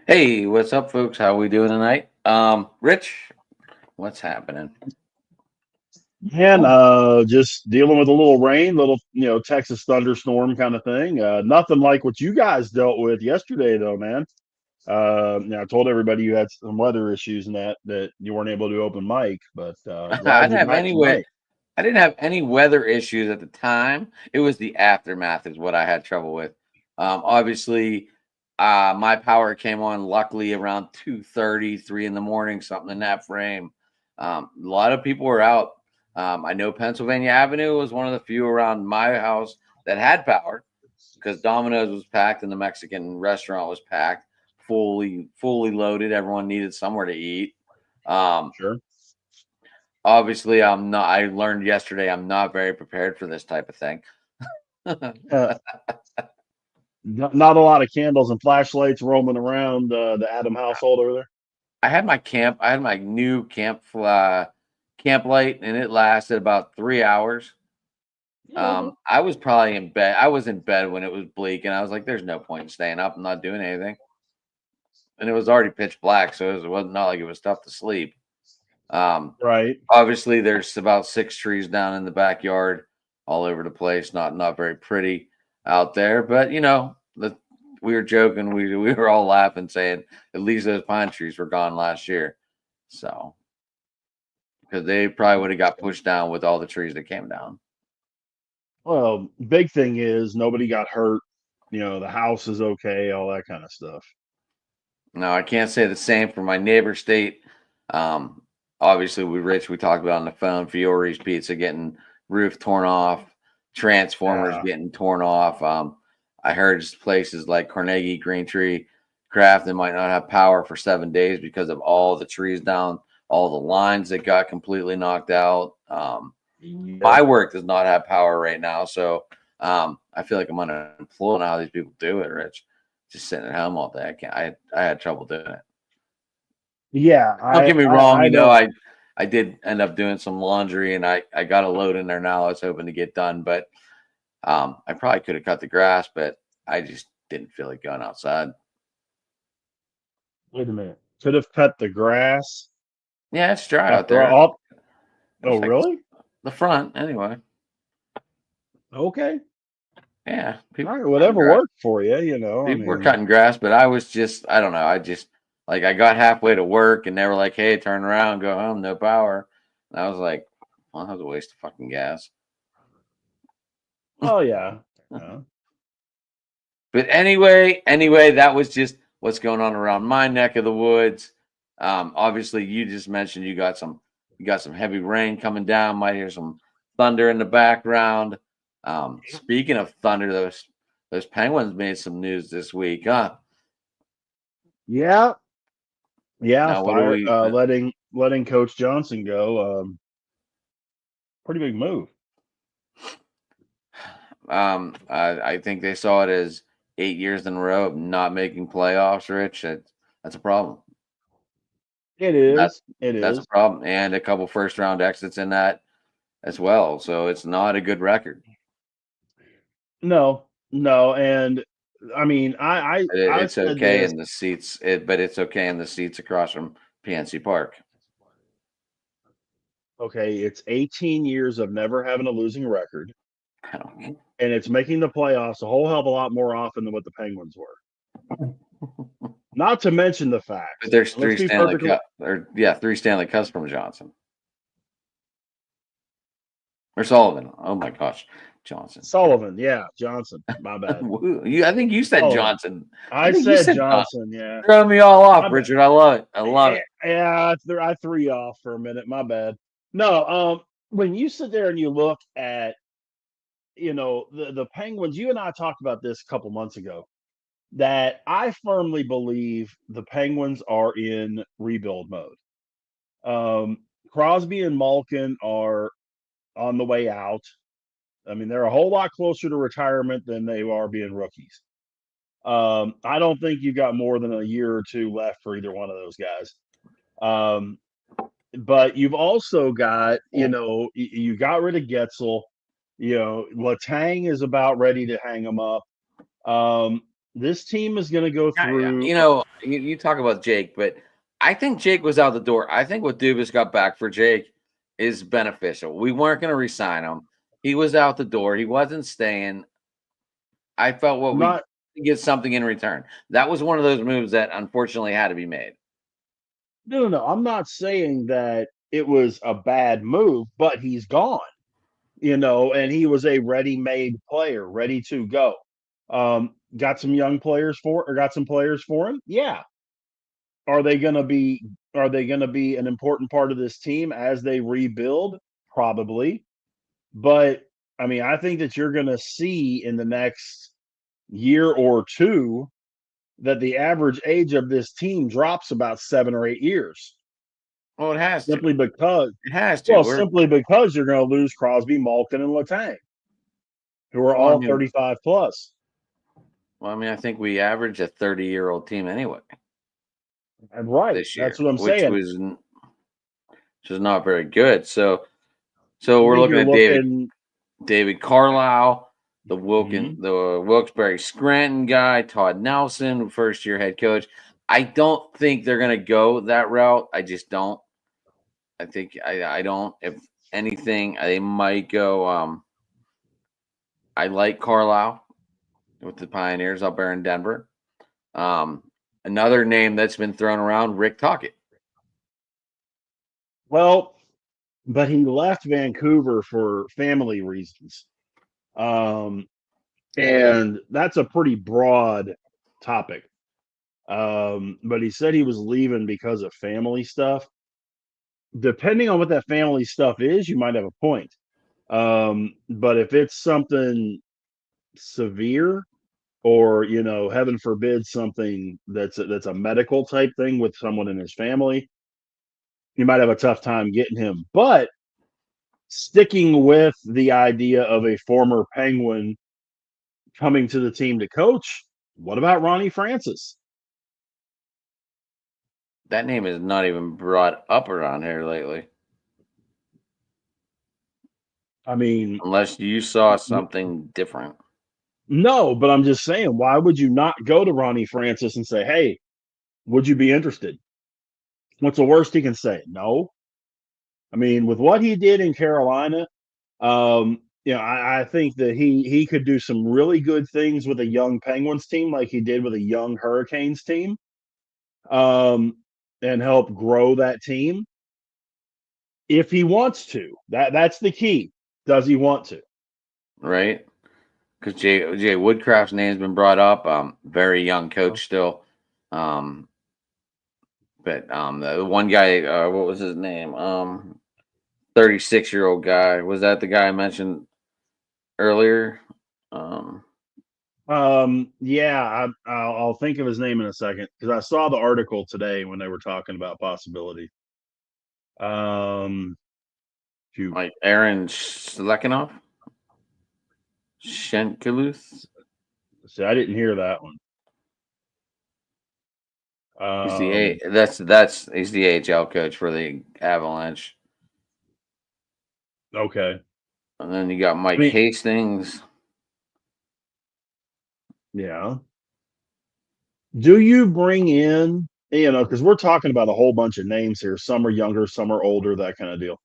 Hey, what's up, folks? How we doing tonight? Rich, what's happening? Man, just dealing with a little rain, little Texas thunderstorm kind of thing. Nothing like what you guys dealt with yesterday, though, man. I told everybody you had some weather issues and that you weren't able to open mic, but I glad didn't you're have back any way. tonight. I didn't have any weather issues at the time. It was the aftermath is what I had trouble with. Obviously, my power came on luckily around 2:30, 3 in the morning, something in that frame. A lot of people were out. I know Pennsylvania Avenue was one of the few around my house that had power because Domino's was packed and the Mexican restaurant was packed, fully loaded. Everyone needed somewhere to eat. Um, Sure. Obviously, I'm not. I learned yesterday I'm not very prepared for this type of thing. Uh, not a lot of candles and flashlights roaming around the Adam household over there. I had my camp. I had my new camp light, and it lasted about 3 hours. Yeah, okay. I was probably in bed. I was in bed when it was bleak, and I was like, "There's no point in staying up. I'm not doing anything." And it was already pitch black, so it wasn't not like it was tough to sleep. Um, Right. Obviously, there's about 6 trees down in the backyard, all over the place. Not very pretty out there, but we were joking. We were all laughing, saying at least those pine trees were gone last year. So because they probably would have got pushed down with all the trees that came down. Well, big thing is nobody got hurt. The house is okay, all that kind of stuff. No, I can't say the same for my neighbor state. Um, Obviously, we talked about on the phone. Fiore's Pizza getting roof torn off, transformers Yeah. getting torn off. I heard places like Carnegie, Green Tree, Crafton might not have power for 7 days because of all the trees down, all the lines that got completely knocked out. Yep. My work does not have power right now, so I feel like I'm unemployed. I don't know how these people do it, Rich. Just sitting at home all day. I can't. I had trouble doing it. Yeah, Don't I get me I, wrong. I don't. I did end up doing some laundry, and I got a load in there now. I was hoping to get done, but I probably could have cut the grass, but I just didn't feel like going outside. Wait a minute. Could have cut the grass Yeah, it's dry out after there. all. Oh, It's like really? the front anyway. Okay. Yeah, All people right. were cutting Whatever grass. worked for you. I People were mean, cutting grass, but I was just I don't know. I just like I got halfway to work, and they were like, "Hey, turn around, go home, no power." And I was like, "Well, that was a waste of fucking gas." oh yeah. Yeah. But anyway, that was just what's going on around my neck of the woods. Obviously, you just mentioned you got some heavy rain coming down. Might hear some thunder in the background. Speaking of thunder, those Penguins made some news this week, huh? Yeah. Yeah. Now, what do Fire. we? Letting Coach Johnson go. Pretty big move. I think they saw it as 8 years in a row of not making playoffs, Rich. That's a problem. It That is. It that's a is. problem, and a couple first round exits in that as well. So it's not a good record. No. No. And I mean, I It's said okay this. in the seats, but it's okay in the seats across from PNC Park. Okay, it's 18 years of never having a losing record, I don't. and it's making the playoffs a whole hell of a lot more often than what the Penguins were. Not to mention the But fact, there's let's three be Stanley perfectly Cup, or yeah, three Stanley Cups from Johnson or Sullivan. Oh my gosh, Johnson. Sullivan, yeah, Johnson, my bad. I think you said Sullivan. Johnson. I I think you said said Johnson. Johnson, yeah. Throw me all off, My bad. Richard. I love it. I love Yeah, it. yeah, I threw you off for a minute. My bad. No, when you sit there and you look at, the Penguins, you and I talked about this a couple months ago, that I firmly believe the Penguins are in rebuild mode. Um, Crosby and Malkin are on the way out. I mean, they're a whole lot closer to retirement than they are being rookies. I don't think you've got more than a year or two left for either one of those guys. Um, but you've also got, you got rid of Getzel. Latang is about ready to hang him up. Um, This team is going to go through. You talk about Jake, but I think Jake was out the door. I think what Dubas got back for Jake is beneficial. We weren't going to resign him. He was out the door. He wasn't staying. I felt what I'm we not. get something in return. That was one of those moves that unfortunately had to be made. No. I'm not saying that it was a bad move, but he's gone. And he was a ready-made player, ready to go. Got some young players for, or got some players for him. Yeah. Are they going to be? Are they going to be an important part of this team as they rebuild? Probably. But I mean, I think that you're going to see in the next year or two that the average age of this team drops about 7 or 8 years. Well, it has to. Simply because, It has to. well, simply because you're going to lose Crosby, Malkin, and Letang, who are Well, I all mean, 35 plus. I think we average a 30-year-old team anyway And right, this that's year, what I'm saying. which is not very good. So I we're think looking you're at looking. David Carlisle, Mhm. the Wilkes-Barre Scranton guy, Todd Nelson, first year head coach. I don't think they're going to go that route. I just don't. I think I don't. If anything, they might go. I like Carlisle with the Pioneers up there in Denver. Um, Another name that's been thrown around, Rick Tocchet. Well, but he left Vancouver for family reasons. Um, and that's a pretty broad topic. But he said he was leaving because of family stuff. Depending on what that family stuff is, you might have a point. But if it's something severe, or heaven forbid, something that's a medical type thing with someone in his family, you might have a tough time getting him. But sticking with the idea of a former Penguin coming to the team to coach, what about Ronnie Francis? That name is not even brought up around here lately, I mean, unless you saw something different. no, but I'm just saying, why would you not go to Ronnie Francis and say, hey, would you be interested? What's the worst he can say? No. I mean, with what he did in Carolina, I think that he could do some really good things with a young Penguins team, like he did with a young Hurricanes team, um, and help grow that team if he wants to. That's the key. Does he want to? Right? Because Jay Woodcraft's name's been brought up. Very young Uh, coach still. But the one guy, what was his name? 36-year-old guy. Was that the guy I mentioned earlier? Um, yeah, I'll think of his name in a second because I saw the article today when they were talking about possibility. Um, shoot, like Aaron Shlekinov, Shenkaluth. see, I didn't hear that one. He's the Um, he's the AHL coach for the Avalanche. okay. And then you got I Mike mean, Hastings. yeah. Do you bring in, because we're talking about a whole bunch of names here. Some are younger, some are older, that kind of deal.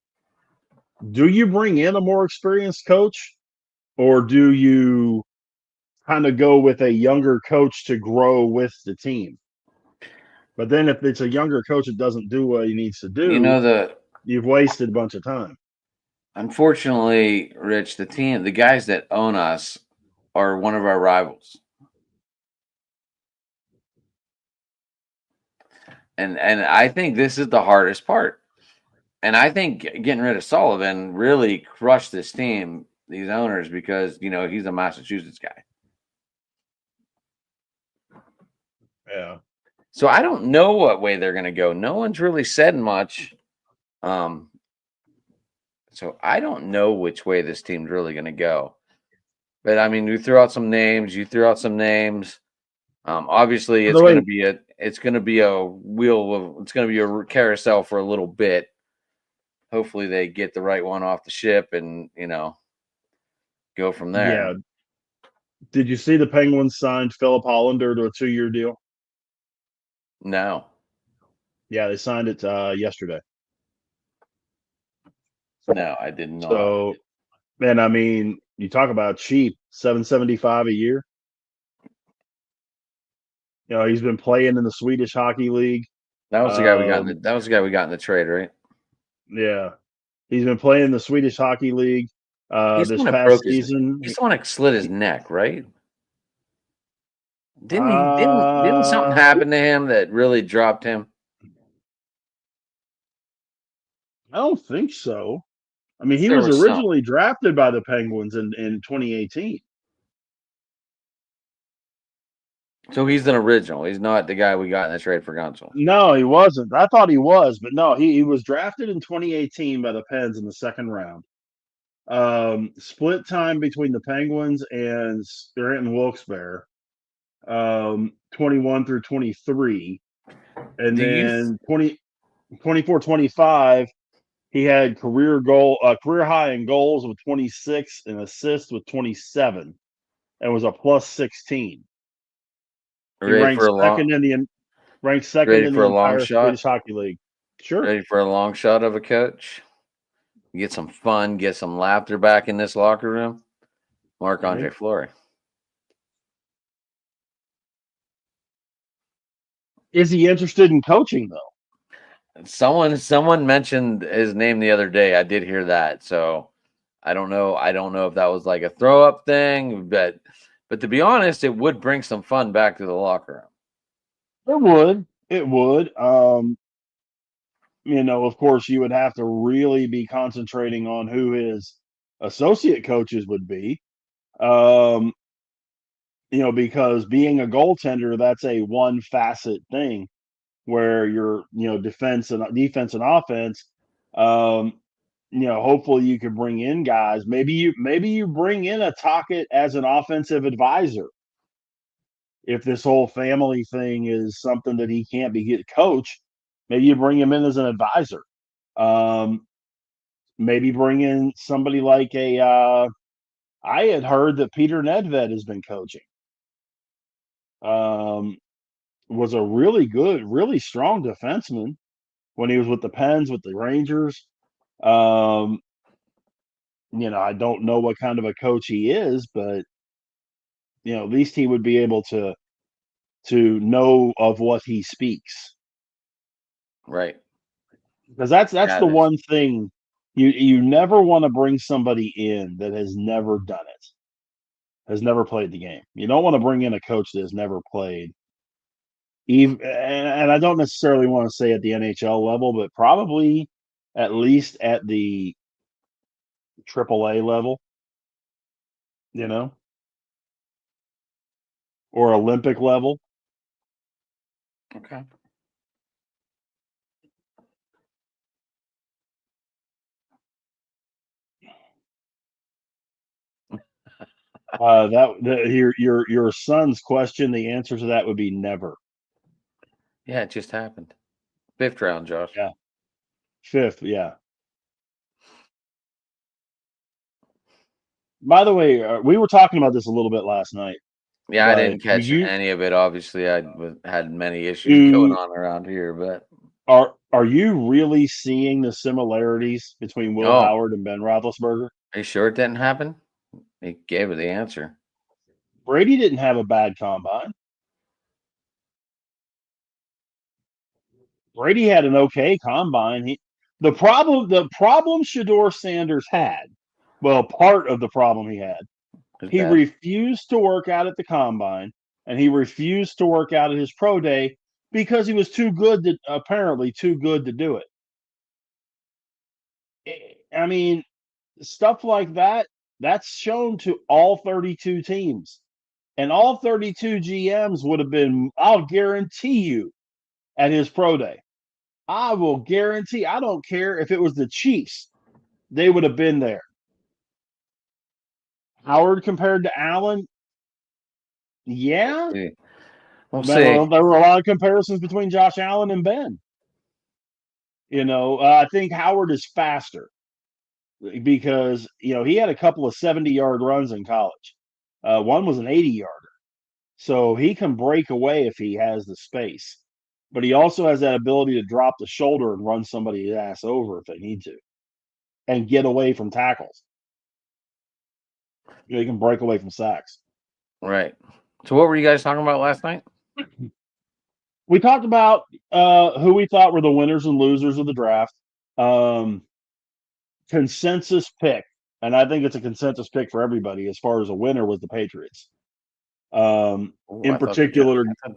Do you bring in a more experienced coach, or do you kind of go with a younger coach to grow with the team? But then if it's a younger coach that doesn't do what he needs to You do, know the you've wasted a bunch of time. Unfortunately, Rich, the guys that own us are one of our rivals. And I think this is the hardest part. And I think getting rid of Sullivan really crushed this team, these owners, because he's a Massachusetts guy. Yeah. So I don't know what way they're going to go. No one's really said much. Um, so I don't know which way this team's really going to go. But I mean, you threw out some names. You threw out some names. Obviously, By the way, it's going to be a wheel of it's going to be a carousel for a little bit. Hopefully, they get the right one off the ship and go from yeah, there. Did you see the Penguins signed Philip Hollander to a 2-year deal? No, Yeah, they signed it yesterday. no, I did not. So, and I mean, you talk about cheap, 775 a year. He's been playing in the Swedish Hockey League. That was the guy we got in Um, that was the guy we got in the trade, right? yeah, he's been playing in the Swedish Hockey League. He's the This one that past broke his. season, He's the one that slit his he- neck, right? Didn't he? Didn't something uh, happen to him that really dropped him? I don't think so. I mean, he There was was something. originally drafted by the Penguins in 2018. So he's an original. He's not the guy we got in the trade for Gunsel. No, he wasn't. I thought he was, but no, he was drafted in 2018 by the Pens in the second round. Split time between the Penguins and Scranton Wilkes-Barre, 21 through 23. And Do you? then 24-25, he had career high in goals with 26 and assists with 27 and was a plus 16. He Ready for a long? ranked second Ready in for the a long entire shot? Swedish Hockey League. Sure. Ready for a long shot of a coach? Get some fun, get some laughter back in this locker room. Marc Andre Right. Fleury. Is he interested in coaching though? Someone mentioned his name the other day. I did hear that. So I don't know. I don't know if that was like a throw up thing, but to be honest, it would bring some fun back to the locker room. It would. It would. Of course, you would have to really be concentrating on who his associate coaches would be. Um, because being a goaltender, that's a one facet thing where you're, defense and offense. Um, hopefully you could bring in guys. Maybe you bring in a Tocchet as an offensive advisor if this whole family thing is something that he can't be get coach. Maybe you bring him in as an advisor. Um, maybe bring in somebody like a. I had heard that Peter Nedved has been coaching. Um, was a really good, really strong defenseman when he was with the Pens, with the Rangers. Um, I don't know what kind of a coach he is, but at least he would be able to know of what he speaks. Right. Because that's Yeah, the there's one thing you never want to bring somebody in that has never done it, has never played the game. You don't want to bring in a coach that has never played. Even and I don't necessarily want to say at the NHL level, but probably at least at the AAA level, you know, or Olympic level. okay. Your son's question, the answer to that would be never. Yeah, it just happened. Fifth round, Josh. Yeah, fifth. Yeah. By the way, we were talking about this a little bit last night, Yeah, I but didn't catch any of it. Obviously, had many issues going do on around here, but are you really seeing the similarities between Will oh, Howard and Ben Roethlisberger? are you sure it didn't happen? He gave her the answer. Brady didn't have a bad combine. Brady had an okay combine. The problem Shador Sanders had, well, part of the problem he had, It was he bad. refused to work out at the combine and he refused to work out at his pro day because he was apparently too good to do it. I mean, stuff like that, that's shown to all 32 teams. And all 32 GMs would have been, I'll guarantee you, at his pro day. I will guarantee, I don't care if it was the Chiefs, they would have been there. Howard compared to Allen, yeah. See, we'll There see. were a lot of comparisons between Josh Allen and Ben. I think Howard is faster because he had a couple of 70-yard runs in college. One was an 80-yarder. So he can break away if he has the space. But he also has that ability to drop the shoulder and run somebody's ass over if they need to and get away from tackles. He can break away from sacks. Right. So what were you guys talking about last night? We talked about who we thought were the winners and losers of the draft. Um, consensus pick, and I think it's a consensus pick for everybody as far as a winner was the Patriots. Oh, In particular, I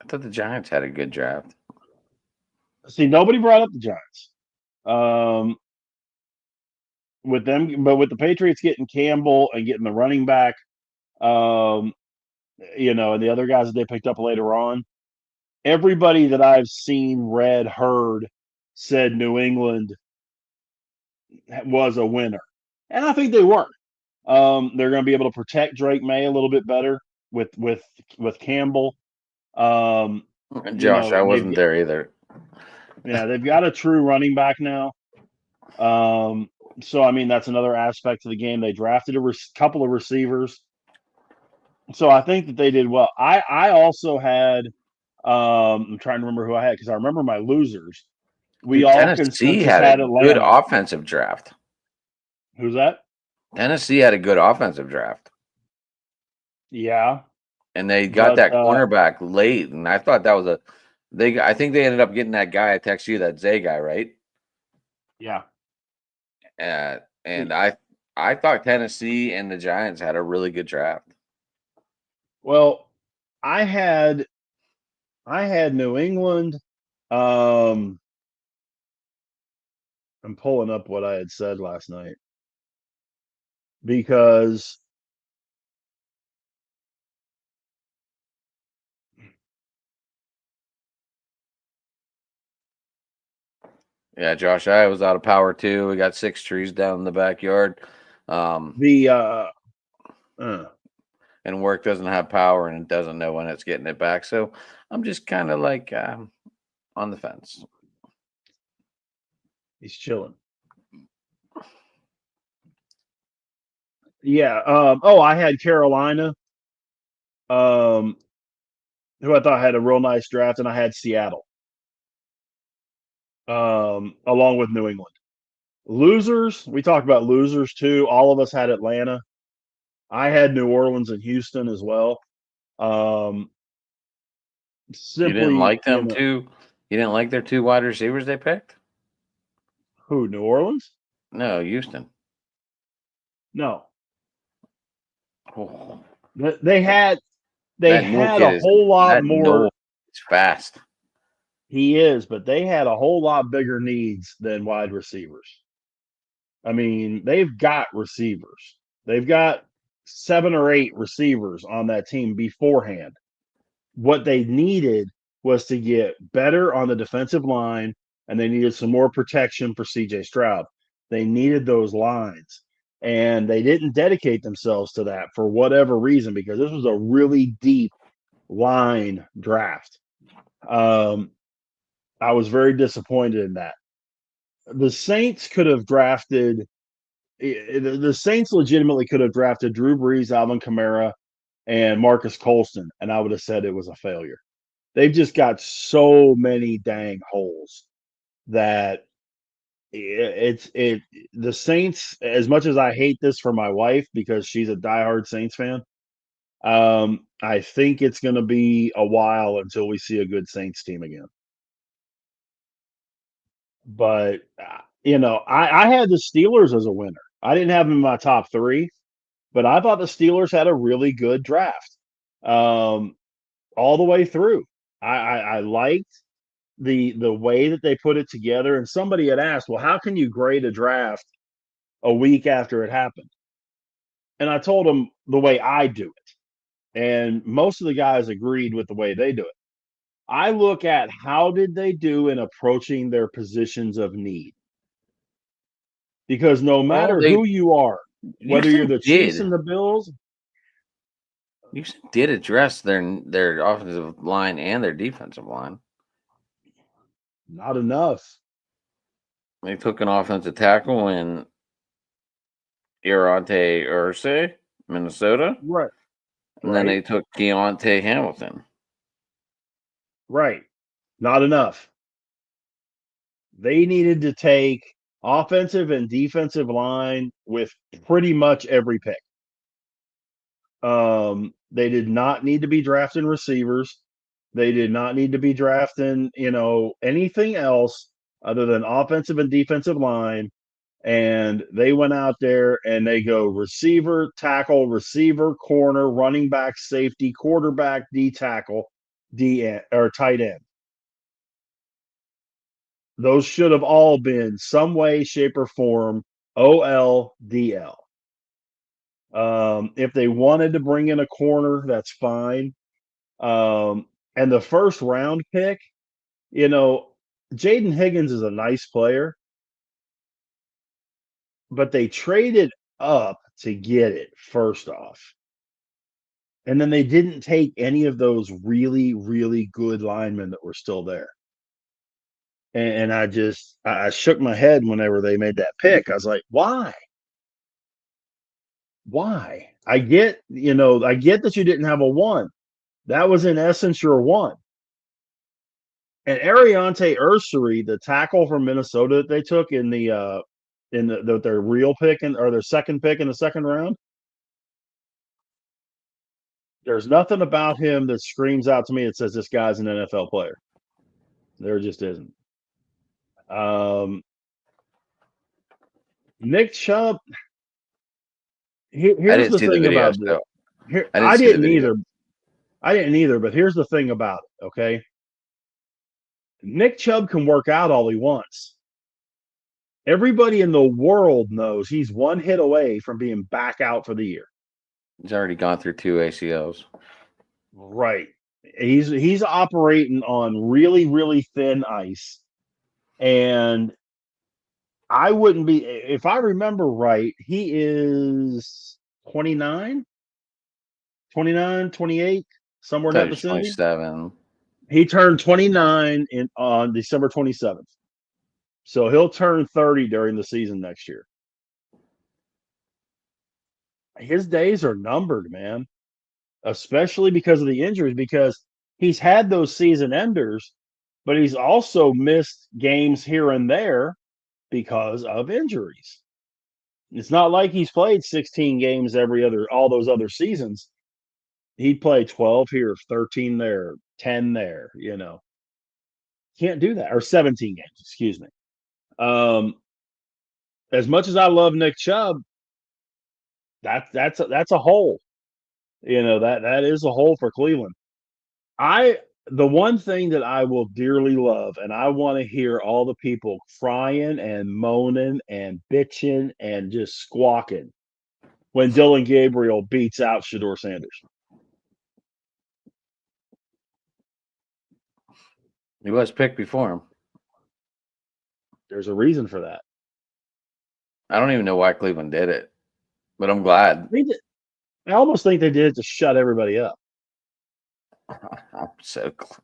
thought the Giants had a good draft. see, nobody brought up the Giants. With them, but with the Patriots getting Campbell and getting the running back, um, and the other guys that they picked up later on, everybody that I've seen, read, heard said New England was a winner, and I think they were. They're going to be able to protect Drake May a little bit better with Campbell. Josh, I They've wasn't there either. they've got a true running back now. So I mean that's another aspect of the game. They drafted a couple of receivers, so I think that they did well. I also had I'm trying to remember who I had because I remember my losers. We Dude, all Tennessee consensus had had a good Atlanta. offensive draft. Who's that? Tennessee had a good offensive draft. Yeah, And they got but that cornerback late, and I thought that was I think they ended up getting that guy I text you, that Zay guy, right? yeah. And I thought Tennessee and the Giants had a really good draft. Well, I had New England. I'm pulling up what I had said last night because Yeah, Josh, I was out of power too. We got 6 trees down in the backyard. the And work doesn't have power and it doesn't know when it's getting it back. So I'm just kind of like on the fence. he's chilling. Yeah. I had Carolina, um, who I thought had a real nice draft, and I had Seattle, along with New England. Losers, we talked about losers too. All of us had Atlanta. I had New Orleans and Houston as well. Um, You didn't simply, like them too? You didn't like their 2 wide receivers they picked? who, New Orleans? No, Houston. No. Oh, They had that Newell a kid is whole lot that more. Newell is fast. He is, but they had a whole lot bigger needs than wide receivers. I mean, they've got receivers. They've got 7 or 8 receivers on that team beforehand. What they needed was to get better on the defensive line, and they needed some more protection for CJ Stroud. They needed those lines, and they didn't dedicate themselves to that for whatever reason because this was a really deep line draft. I was very disappointed in that. The Saints could have drafted the Saints legitimately could have drafted Drew Brees, Alvin Kamara, and Marcus Colston, and I would have said it was a failure. They've just got so many dang holes that the Saints, as much as I hate this for my wife because she's a diehard Saints fan, I think it's going to be a while until we see a good Saints team again. But I had the Steelers as a winner. I didn't have them in my top 3, but I thought the Steelers had a really good draft, all the way through. I liked the way that they put it together. And somebody had asked, "Well, how can you grade a draft a week after it happened?" And I told them the way I do it, and most of the guys agreed with the way they do it. I look at how did they do in approaching their positions of need. Because no Well, matter they who you are, whether you're Houston the Chiefs did. and the Bills, Houston did address their offensive line and their defensive line. not enough. They took an offensive tackle in Ironte Urse, Minnesota. Right. And then right? they took Deontay Hamilton. Right. Not enough. They needed to take offensive and defensive line with pretty much every pick. They did not need to be drafting receivers. They did not need to be drafting, anything else other than offensive and defensive line. And they went out there and they go receiver, tackle, receiver, corner, running back, safety, quarterback, D tackle, D end, or tight end. Those should have all been some way, shape, or form OLDL. If they wanted to bring in a corner, that's fine. And the first round pick, Jaden Higgins is a nice player, but they traded up to get it first off. And then they didn't take any of those really, really good linemen that were still there. And I shook my head whenever they made that pick. I was like, why? Why? I get that you didn't have a one. That was in essence your one. And Ariante Ursary, the tackle from Minnesota that they took in their real pick or their second pick in the second round, there's nothing about him that screams out to me that says this guy's an NFL player. There just isn't. Nick Chubb. I Here's didn't the see the thing video, about this. so Here, I didn't I see the didn't video. either. I didn't either. But here's the thing about it. Okay, Nick Chubb can work out all he wants. Everybody in the world knows he's one hit away from being back out for the year. He's already gone through 2 ACLs. Right. He's operating on really, really thin ice. And I wouldn't be, if I remember right, he is 29, 29, 28, somewhere I in thought that he was vicinity. 27. He turned 29 on December 27th. So he'll turn 30 during the season next year. His days are numbered, man, especially because of the injuries, because he's had those season enders, but he's also missed games here and there because of injuries. It's not like he's played 16 games all those other seasons. He'd play 12 here, 13 there, 10 there, Can't do that. Or 17 games, excuse me. As much as I love Nick Chubb, that's a hole. That is a hole for Cleveland. The one thing that I will dearly love, and I want to hear all the people crying and moaning and bitching and just squawking when Dylan Gabriel beats out Shedeur Sanders. He was picked before him. There's a reason for that. I don't even know why Cleveland did it, but I'm glad. I almost think they did it to shut everybody up. I'm so glad.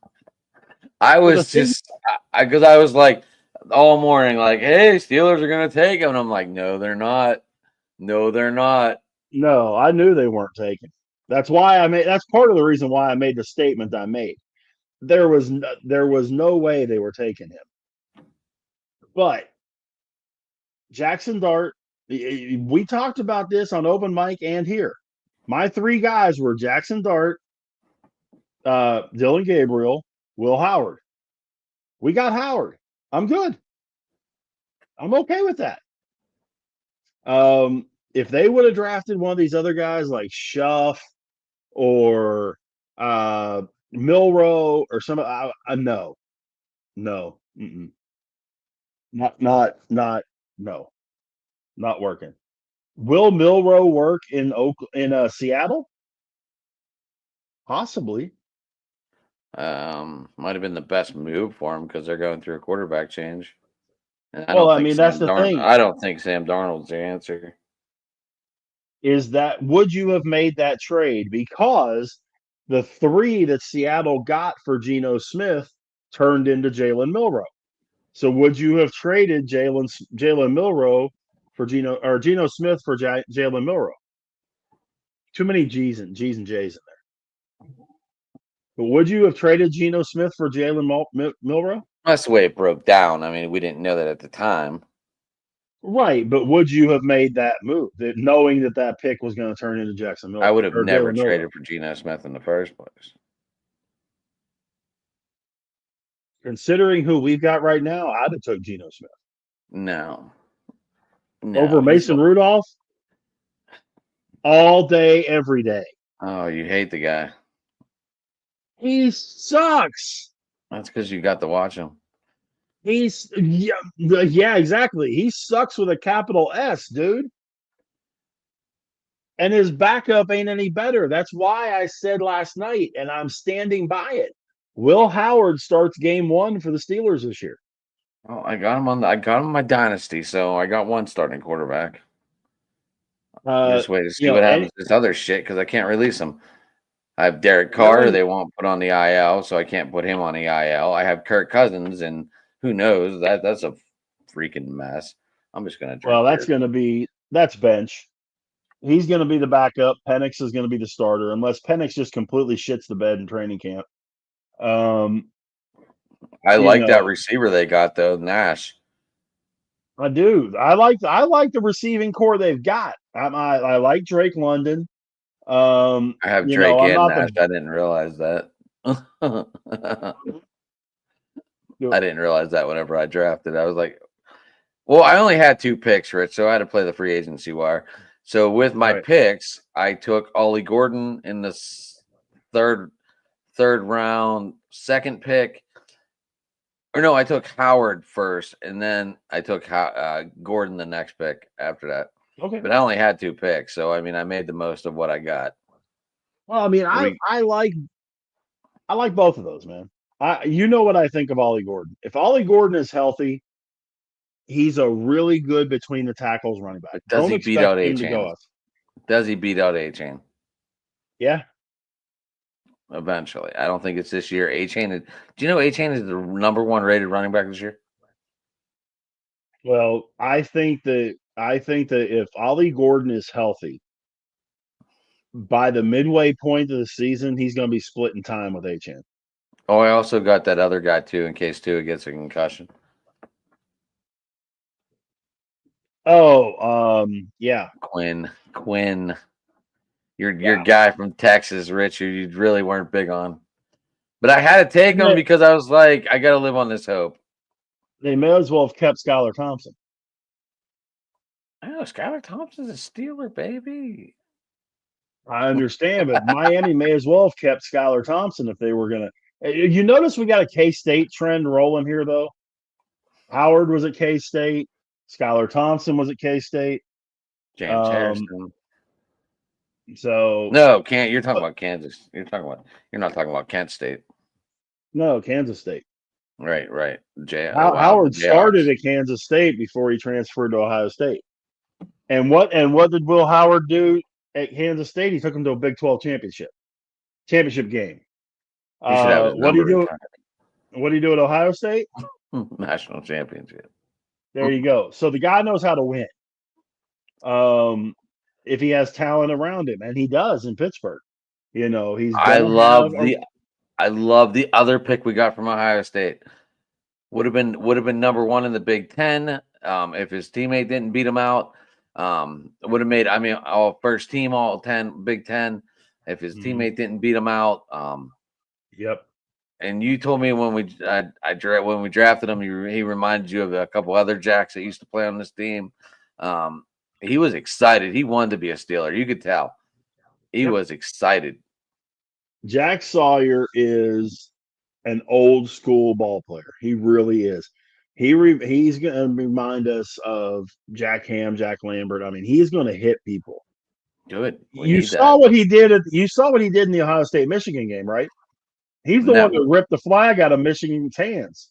I Well, was just because I was like all morning, like, "Hey, Steelers are gonna take him," and I'm like, "No, they're not. No, they're not." No, I knew they weren't taken. That's part of the reason why I made the statement I made. There was no way they were taking him. But Jackson Dart, we talked about this on open mic and here. My three guys were Jackson Dart, Dylan Gabriel, Will Howard. We got Howard. I'm good. I'm okay with that. If they would have drafted one of these other guys like Schuff or Milrow or some, no, mm-mm. No, not working. Will Milrow work in Seattle? Possibly. Might have been the best move for him because they're going through a quarterback change, and Well, I mean, that's the thing. I don't think Sam Darnold's the answer. Is that would you have made that trade? Because the three that Seattle got for Geno Smith turned into Jalen Milrow. So would you have traded Jalen Milrow for Geno Smith for Jalen Milrow? too many G's and J's in there. But would you have traded Geno Smith for Jalen Milrow? That's the way it broke down. I mean, we didn't know that at the time. Right, but would you have made that move, knowing that that pick was going to turn into Jackson I Milrow would have or never Jalen Milrow? traded for Geno Smith in the first place. Considering who we've got right now, I'd have took Geno Smith No, over no, Mason Rudolph all day, every day. oh, you hate the guy. He sucks. That's because you got to watch him. Yeah, exactly. He sucks with a capital S, dude. And his backup ain't any better. That's why I said last night, and I'm standing by it. Will Howard starts game 1 for the Steelers this year. Oh, I got him in my dynasty, so I got one starting quarterback. Just wait to see what happens to this other shit because I can't release him. I have Derek Carr, Really? they won't put on the IL, so I can't put him on the IL. I have Kirk Cousins, and who knows? That's a freaking mess. I'm just gonna drink. Well, that's bench. He's going to be the backup. Penix is going to be the starter, unless Penix just completely shits the bed in training camp. I like that receiver they got though, Nash. I do. I like the receiving core they've got. I like Drake London. I have Drake I'm and not Nash. I didn't realize that. I didn't realize that whenever I drafted. I was like, well, I only had 2 picks, Rich, so I had to play the free agency wire. So with my picks, I took Ollie Gordon in the third round, second pick. Or no, I took Howard first, and then I took Gordon the next pick after that. Okay. But I only had 2 picks, so I mean, I made the most of what I got. Well, I mean, I like both of those, man. You know what I think of Ollie Gordon. If Ollie Gordon is healthy, he's a really good between the tackles running back. Does he beat out him to go A-Chain? up. Does he beat out A-Chain? Yeah. Eventually. I don't think it's this year. A-Chain do you know A-Chain is the number 1 rated running back this year? Well, I think that if Ollie Gordon is healthy, by the midway point of the season, he's going to be splitting time with A-Chan. Oh, I also got that other guy too, in case Tua gets a concussion. Oh, yeah. Quinn. Your guy from Texas, Rich, who you really weren't big on. But I had to take him because I was like, I got to live on this hope. They may as well have kept Skylar Thompson. Oh, Skylar Thompson's a Steeler, baby. I understand, but Miami may as well have kept Skylar Thompson if they were going to. You notice we got a K-State trend rolling here, though. Howard was at K-State. Skylar Thompson was at K-State. James Harrison. So no, you're talking about Kansas. You're not talking about Kent State. No, Kansas State. Right. Howard started at Kansas State before he transferred to Ohio State. And what did Will Howard do at Kansas State? He took him to a Big 12 championship game. You should have his what do you do? What do you do at Ohio State? National championship. There you go. So the guy knows how to win. If he has talent around him, and he does in Pittsburgh. He's. I love the other pick we got from Ohio State. Would have been number 1 in the Big Ten. If his teammate didn't beat him out, would have made. I mean, all first team, all 10 Big Ten. If his teammate didn't beat him out, Yep. And you told me when we drafted him, he reminded you of a couple other Jacks that used to play on this team. He was excited. He wanted to be a Steeler. You could tell. He was excited. Jack Sawyer is an old school ball player. He really is. He's going to remind us of Jack Ham, Jack Lambert. I mean, he's going to hit people. Good. You saw what he did in the Ohio State Michigan game, right? He's the one that ripped the flag out of Michigan's hands.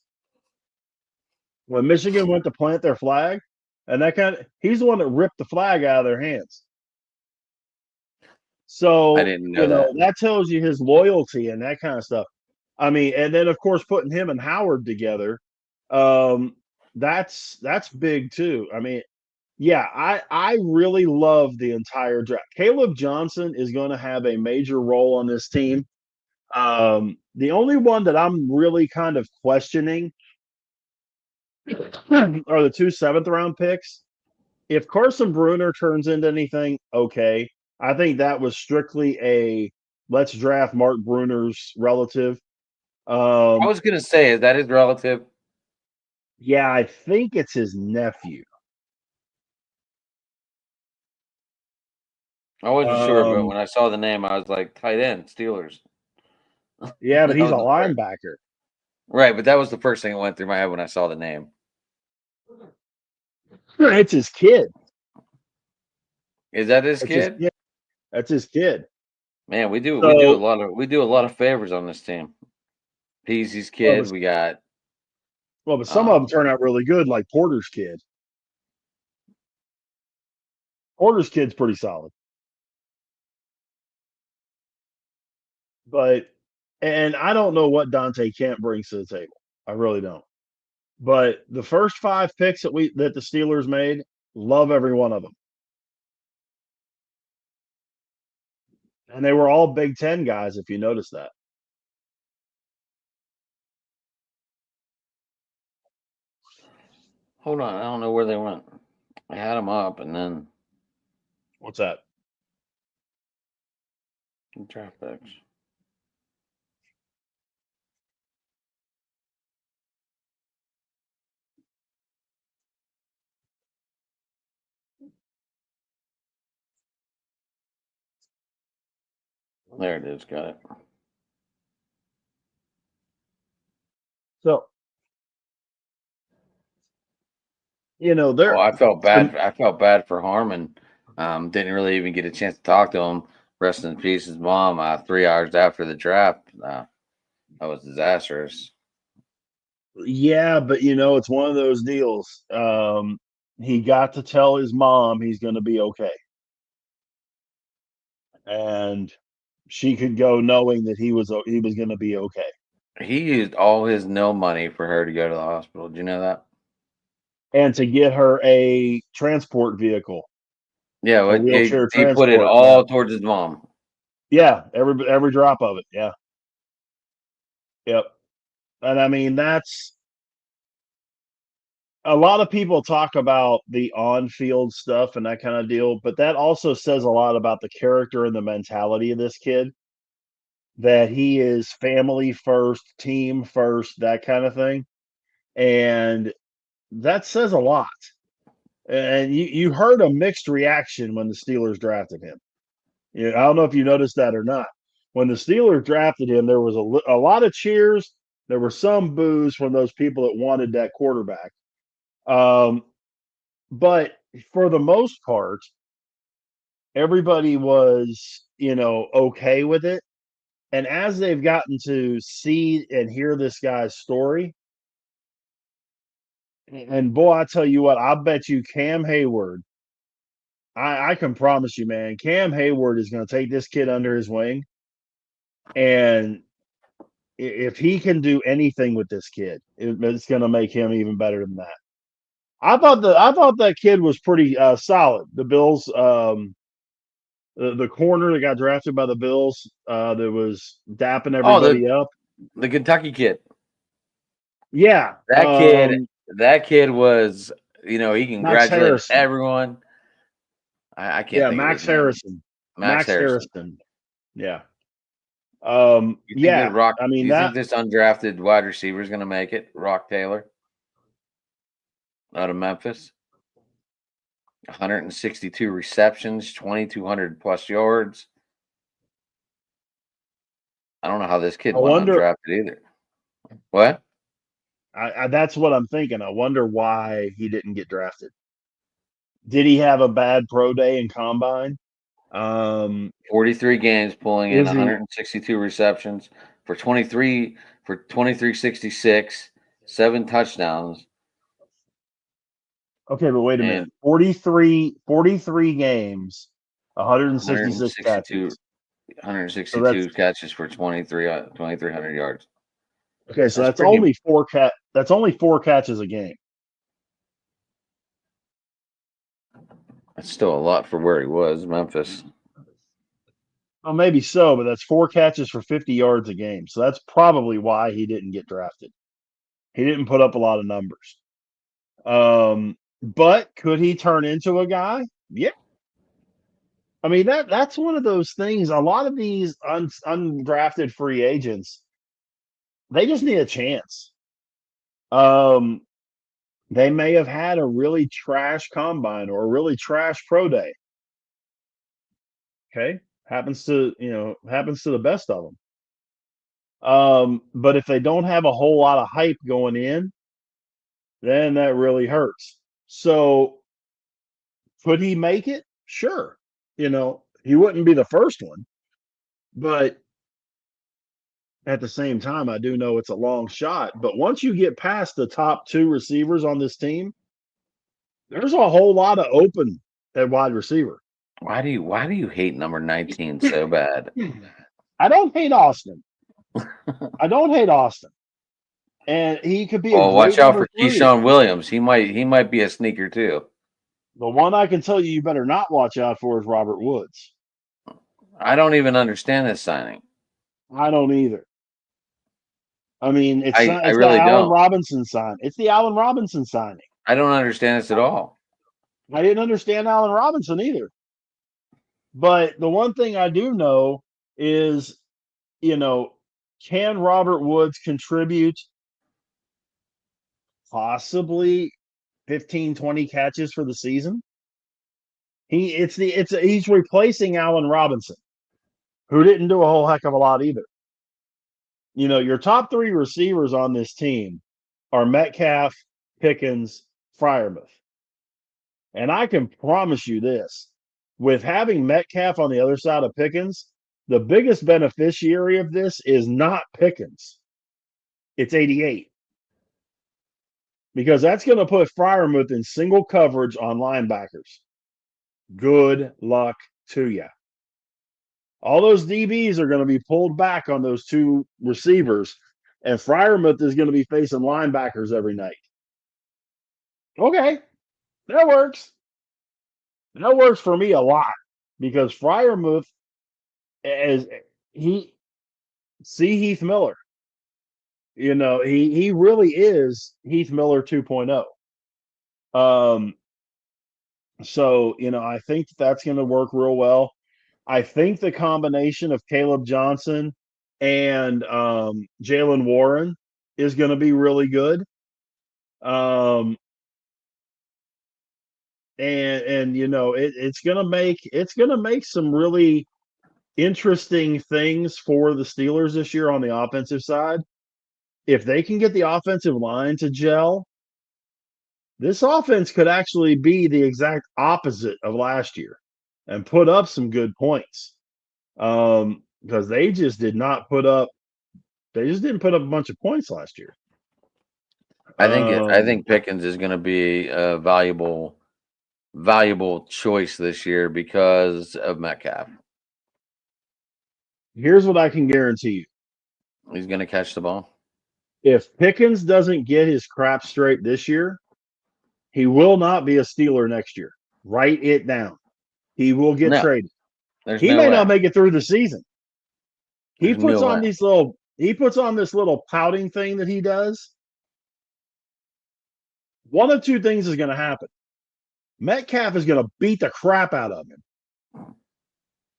When Michigan went to plant their flag, and he's the one that ripped the flag out of their hands. So I didn't know that tells you his loyalty and that kind of stuff. I mean, and then of course putting him and Howard together, that's big too. I mean, Yeah, I really love the entire draft. Caleb Johnson is going to have a major role on this team. The only one that I'm really kind of questioning are the 2 7th round picks. If Carson Bruner turns into anything, okay. I think that was strictly a let's draft Mark Bruner's relative. I was gonna say, is that his relative? Yeah, I think it's his nephew. I wasn't sure, but Um, when I saw the name, I was like, tight end, Steelers. yeah, but That he's a was the first. linebacker. Right, but that was the first thing that went through my head when I saw the name. It's his kid. Is that his It's his kid? kid. That's his kid. Man, So, we do a lot of favors on this team. Peasy's well, kid, we got but some of them um turn out really good, like Porter's kid. Porter's kid's pretty solid. But and I don't know what Dante Kemp brings to the table. I really don't. But the first 5 picks that the Steelers made, love every one of them. And they were all Big Ten guys, if you notice that. hold on, I don't know where they went. I had them up and then What's that? draft picks. There it is, got it. So, Oh, there some I felt bad for Harmon. Didn't really even get a chance to talk to him. Rest in peace, his mom. 3 hours after the draft, that was disastrous. yeah, but it's one of those deals. He got to tell his mom he's going to be okay. And she could go knowing that he was going to be okay. He used all his no money for her to go to the hospital. Did you know that? And to get her a transport vehicle, Yeah, a well, wheelchair he put it transport. Yeah. all towards his mom. Yeah, every drop of it. Yeah. Yep. And I mean, that's a lot of people talk about the on-field stuff and that kind of deal, but that also says a lot about the character and the mentality of this kid, that he is family first, team first, that kind of thing. And that says a lot. And you heard a mixed reaction when the Steelers drafted him. I don't know if you noticed that or not. When the Steelers drafted him, there was a lot of cheers. There were some boos from those people that wanted that quarterback. Um, but for the most part, everybody was, okay with it. And as they've gotten to see and hear this guy's story, and boy, I tell you what, I bet you Cam Hayward, I can promise you, man, Cam Hayward is going to take this kid under his wing. And if he can do anything with this kid, it's going to make him even better than that. I thought that kid was pretty solid. The Bills, the corner that got drafted by the Bills, that was dapping Oh, everybody up. the Kentucky kid. Yeah, That kid. That kid was. He Max congratulated Harrison. everyone. I can't Yeah, think of his Max name. Harrison. Max Max Harrison. Harrison. Yeah. You think that Yeah. Rock? I mean Do you think that. this undrafted wide receiver is going to make it? Rock Taylor out of Memphis. 162 receptions, 2,200 plus yards. I don't know how this kid I went wonder. undrafted either. What? That's what I'm thinking. I wonder why he didn't get drafted. Did he have a bad pro day and combine? 43 games, pulling in Is he 162 receptions for 2366, 7 touchdowns, okay? But wait a minute. and 43 games, 166 162 catches. So that's 162 catches for 2,300 yards. okay. So That's that's pretty. only four cat. That's only 4 catches a game. That's still a lot for where he was, Memphis. Well, maybe so, but that's 4 catches for 50 yards a game. So that's probably why he didn't get drafted. He didn't put up a lot of numbers. But could he turn into a guy? Yeah. I mean that's one of those things. A lot of these undrafted free agents, they just need a chance. Um, they may have had a really trash combine or a really trash pro day. Okay, happens to the best of them. But if they don't have a whole lot of hype going in, then that really hurts. So could he make it? Sure. He wouldn't be the first one, but at the same time, I do know it's a long shot. But once you get past the top 2 receivers on this team, there's a whole lot of open at wide receiver. Why do you hate number 19 so bad? I don't hate Austin. I don't hate Austin. And he could be a Oh, great watch out number for 3. Keyshawn Williams. He might be a sneaker too. The one I can tell you better not watch out for is Robert Woods. I don't even understand this signing. I don't either. I mean, I it's the really Allen don't. Robinson sign. It's the Allen Robinson signing. I don't understand this at all. I didn't understand Allen Robinson either. But the one thing I do know is, you know, can Robert Woods contribute possibly 15, 20 catches for the season? He's replacing Allen Robinson, who didn't do a whole heck of a lot either. Your top 3 receivers on this team are Metcalf, Pickens, Freiermuth. And I can promise you this, with having Metcalf on the other side of Pickens, the biggest beneficiary of this is not Pickens. It's 88. Because that's going to put Freiermuth in single coverage on linebackers. Good luck to you. All those DBs are going to be pulled back on those 2 receivers, and Freiermuth is going to be facing linebackers every night. Okay, that works. That works for me a lot because Freiermuth as he see Heath Miller. He really is Heath Miller 2.0. Um, so I think that's going to work real well. I think the combination of Caleb Johnson and Jalen Warren is going to be really good. And it's gonna make some really interesting things for the Steelers this year on the offensive side. If they can get the offensive line to gel, this offense could actually be the exact opposite of last year and put up some good points. Because they just didn't put up a bunch of points last year. I think Pickens is going to be a valuable choice this year because of Metcalf. Here's what I can guarantee you. He's going to catch the ball. If Pickens doesn't get his crap straight this year, he will not be a Steeler next year. Write it down. He will get No, traded. there's He no may way. not make it through the season. He There's puts no on way. this little pouting thing that he does. One of 2 things is going to happen. Metcalf is going to beat the crap out of him.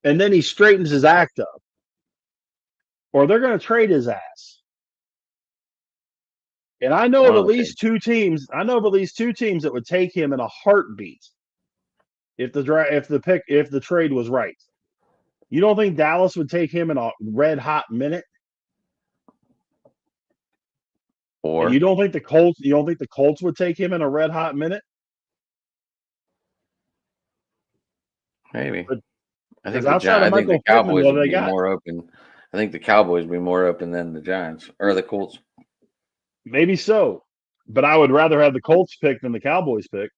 And then he straightens his act up. Or they're going to trade his ass. And I know of One at of the least two. 2 teams. I know of at least 2 teams that would take him in a heartbeat if the trade was right. You don't think Dallas would take him in a red hot minute? And Or you don't think the Colts would take him in a red hot minute? maybe. I Because think the outside of I think the Michael Pittman, Cowboys what do would they be got? more open. I think the Cowboys would be more open than the Giants or the Colts. Maybe so. But I would rather have the Colts pick than the Cowboys pick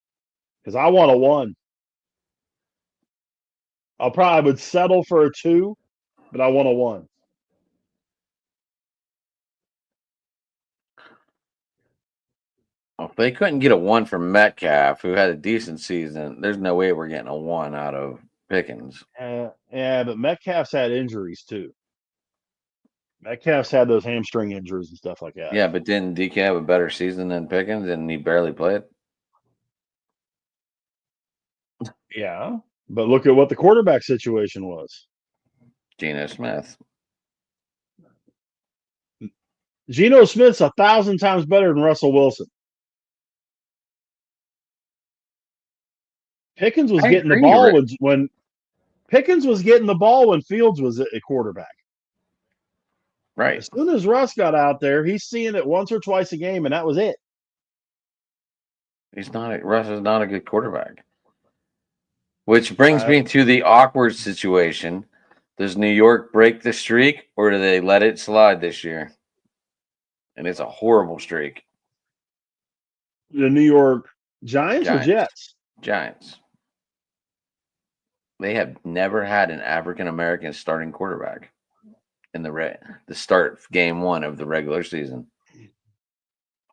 because I want a 1. I would settle for a 2, but I want a 1. If they couldn't get a 1 from Metcalf, who had a decent season, there's no way we're getting a 1 out of Pickens. Yeah, but Metcalf's had injuries too. Metcalf's had those hamstring injuries and stuff like that. Yeah, but didn't DK have a better season than Pickens, and he barely played? Yeah, but look at what the quarterback situation was. Geno Smith. Geno Smith's 1,000 times better than Russell Wilson. Pickens was I getting the agree, ball when Pickens was getting the ball when Fields was a quarterback. right. As soon as Russ got out there, he's seeing it once or twice a game, and that was it. Russ is not a good quarterback. Which brings Uh, me to the awkward situation. Does New York break the streak, or do they let it slide this year? And it's a horrible streak. the New York Giants or Giants. Jets? Giants. They have never had an African American starting quarterback in the start of game 1 of the regular season.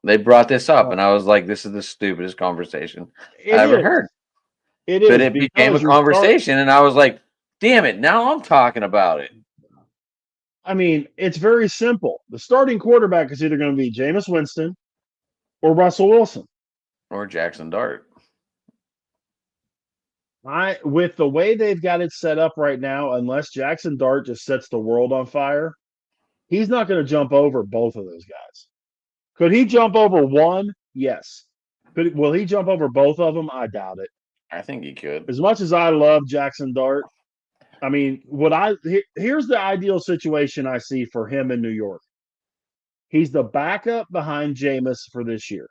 They brought this up, and I was like, "This is the stupidest conversation I ever heard." It But is it became because a you're conversation, and I was like, "Damn it! Now I'm talking about it." I mean, it's very simple. The starting quarterback is either going to be Jameis Winston or Russell Wilson. Or Jackson Dart. With the way they've got it set up right now, unless Jackson Dart just sets the world on fire, he's not going to jump over both of those guys. Could he jump over one? Yes. Will he jump over both of them? I doubt it. I think he could. As much as I love Jackson Dart, I mean, here's the ideal situation I see for him in New York. He's the backup behind Jameis for this year.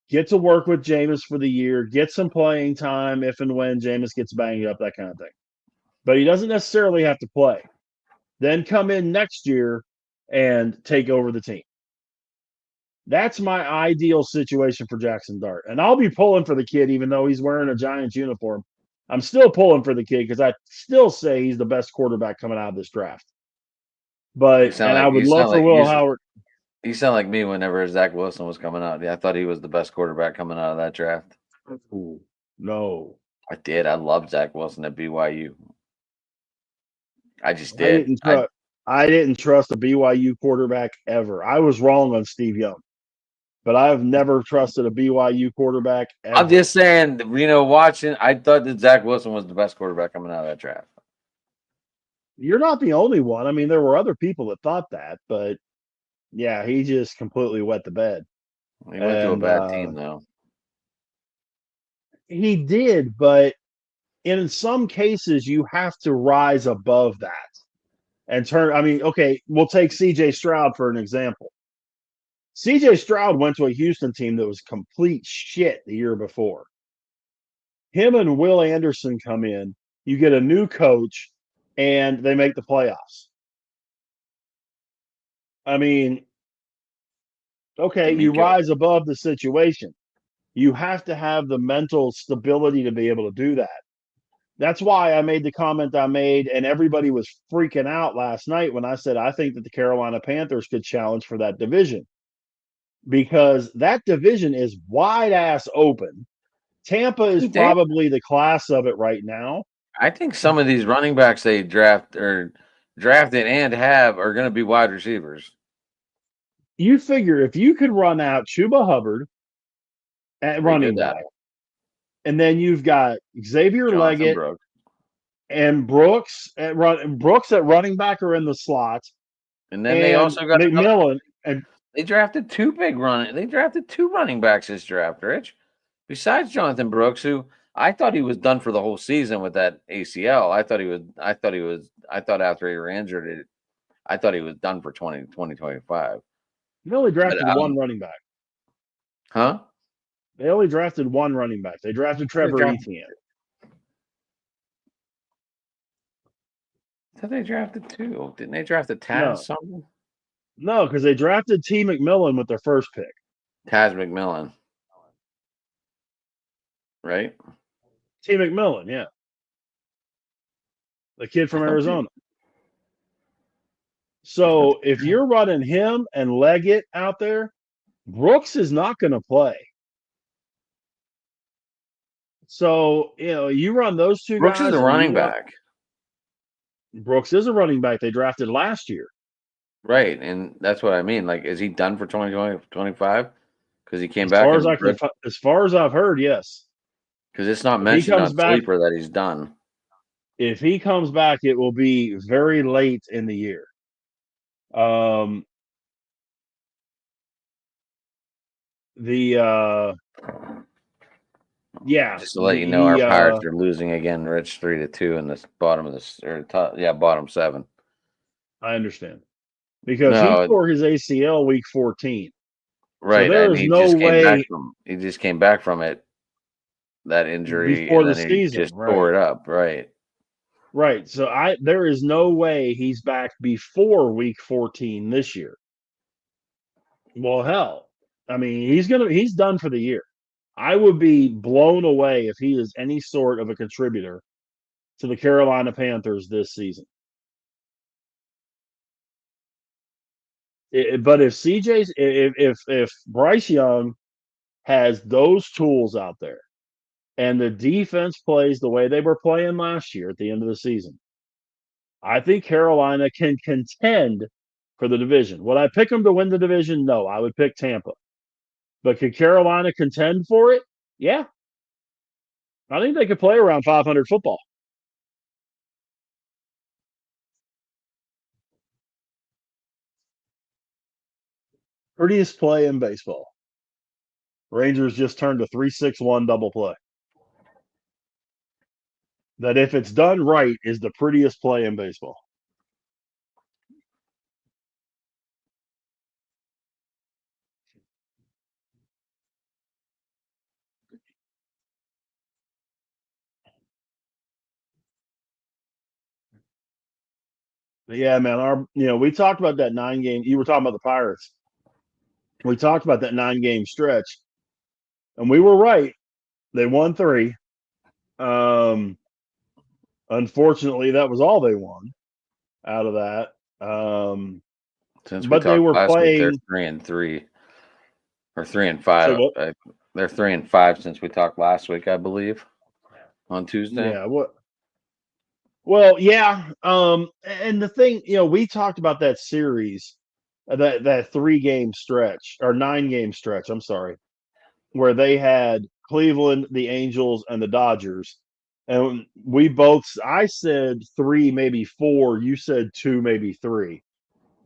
Get to work with Jameis for the year, get some playing time if and when Jameis gets banged up, that kind of thing. But he doesn't necessarily have to play. Then come in next year and take over the team. That's my ideal situation for Jackson Dart. And I'll be pulling for the kid, even though he's wearing a Giants uniform. I'm still pulling for the kid because I still say he's the best quarterback coming out of this draft. I would love for Will Howard. You sound like me whenever Zach Wilson was coming out. Yeah, I thought he was the best quarterback coming out of that draft. Ooh, no. I did. I loved Zach Wilson at BYU. I just did. I didn't trust a BYU quarterback ever. I was wrong on Steve Young, but I've never trusted a BYU quarterback ever. I'm just saying, watching, I thought that Zach Wilson was the best quarterback coming out of that draft. You're not the only one. I mean, there were other people that thought that, but yeah, he just completely wet the bed. He went to a bad team, though. He did, but in some cases, you have to rise above that and turn. I mean, okay, we'll take CJ Stroud for an example. CJ Stroud went to a Houston team that was complete shit the year before. Him and Will Anderson come in, you get a new coach, and they make the playoffs. I mean, okay, you rise above the situation. You have to have the mental stability to be able to do that. That's why I made the comment I made, and everybody was freaking out last night when I said I think that the Carolina Panthers could challenge for that division because that division is wide ass open. Tampa is probably the class of it right now. I think some of these running backs they drafted and have are going to be wide receivers. You figure if you could run out Chuba Hubbard at running back, and then you've got Xavier Leggett and Brooks at running back or in the slot. And then they also got McMillan. And they drafted two running backs this draft, Rich. Besides Jonathan Brooks, who I thought he was done for the whole season with that ACL. I thought after he were injured, I thought he was done for 2025. They only drafted one running back. Huh? They only drafted one running back. They drafted Trevor Etienne. I thought they drafted two. Didn't they draft a Taz something? No, because they drafted T. McMillan with their first pick. Taz McMillan. Right? T. McMillan, yeah. The kid from Arizona. So if you're running him and Leggett out there, Brooks is not going to play. So, you run those two Brooks is guys a and running you run back. Brooks is a running back they drafted last year. Right, and that's what I mean. Like, is he done for 2020, 25? Because he came As back far as I and can as far as I've heard, yes. because it's not If he mentioned comes on back, Sleeper that he's done. if he comes back, it will be very late in the year. Um the yeah, Just to let the you know, our he Pirates are losing again, Rich, 3-2 in this bottom of this or top, yeah, bottom seven. I understand. Because he No, tore his ACL week 14. So right, there and is no way he just came back from it, that injury, before and the then he season, just right? tore it up. Right, Right. So there is no way he's back before week 14 this year. Well, hell. I mean, he's done for the year. I would be blown away if he is any sort of a contributor to the Carolina Panthers this season. But if CJ's if Bryce Young has those tools out there and the defense plays the way they were playing last year at the end of the season, I think Carolina can contend for the division. Would I pick them to win the division? No, I would pick Tampa. But could Carolina contend for it? Yeah. I think they could play around 500 football. Prettiest play in baseball. Rangers just turned a 3-6-1 double play. That, if it's done right, is the prettiest play in baseball. But yeah, man, we talked about that 9 game. You were talking about the Pirates. We talked about that 9 game stretch, and we were right. They won three. Um, Unfortunately, that was all they won out of that. since we But they talked were last week, they're playing. 3-3 or Say 3-5. what? They're 3-5 since we talked last week, I believe, on Tuesday. Yeah. What? Well, yeah. And the thing, we talked about that series, that 3 game stretch or 9 game stretch. I'm sorry, where they had Cleveland, the Angels, and the Dodgers. And I said three, maybe four. You said two, maybe three.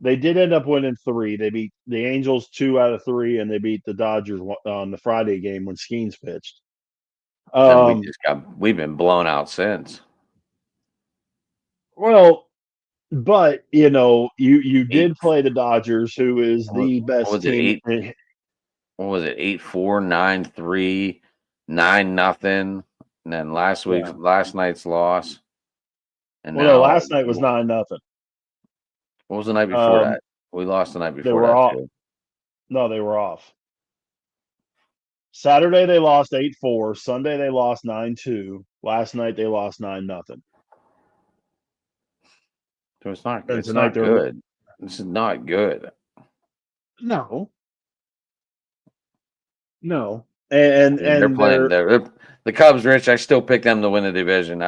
They did end up winning three. They beat the Angels 2 out of 3, and they beat the Dodgers on the Friday game when Skeens pitched. Then Um, we've been blown out since. well, but you Eight, did play the Dodgers, who is the what best was it? team. 8-4, 9-3, 9-0, and then Yeah. last night's loss, and Well, no, now last night was 9-0. what was the night before Um, that? We lost the night they before were that off. too. No, they were off. Saturday they lost 8-4. Sunday they lost 9-2. Last night they lost 9-0. So it's not. And It's tonight not they're good. This is not good. no, no, and I mean, they're and playing. they're The Cubs, Rich. I still pick them to win the division.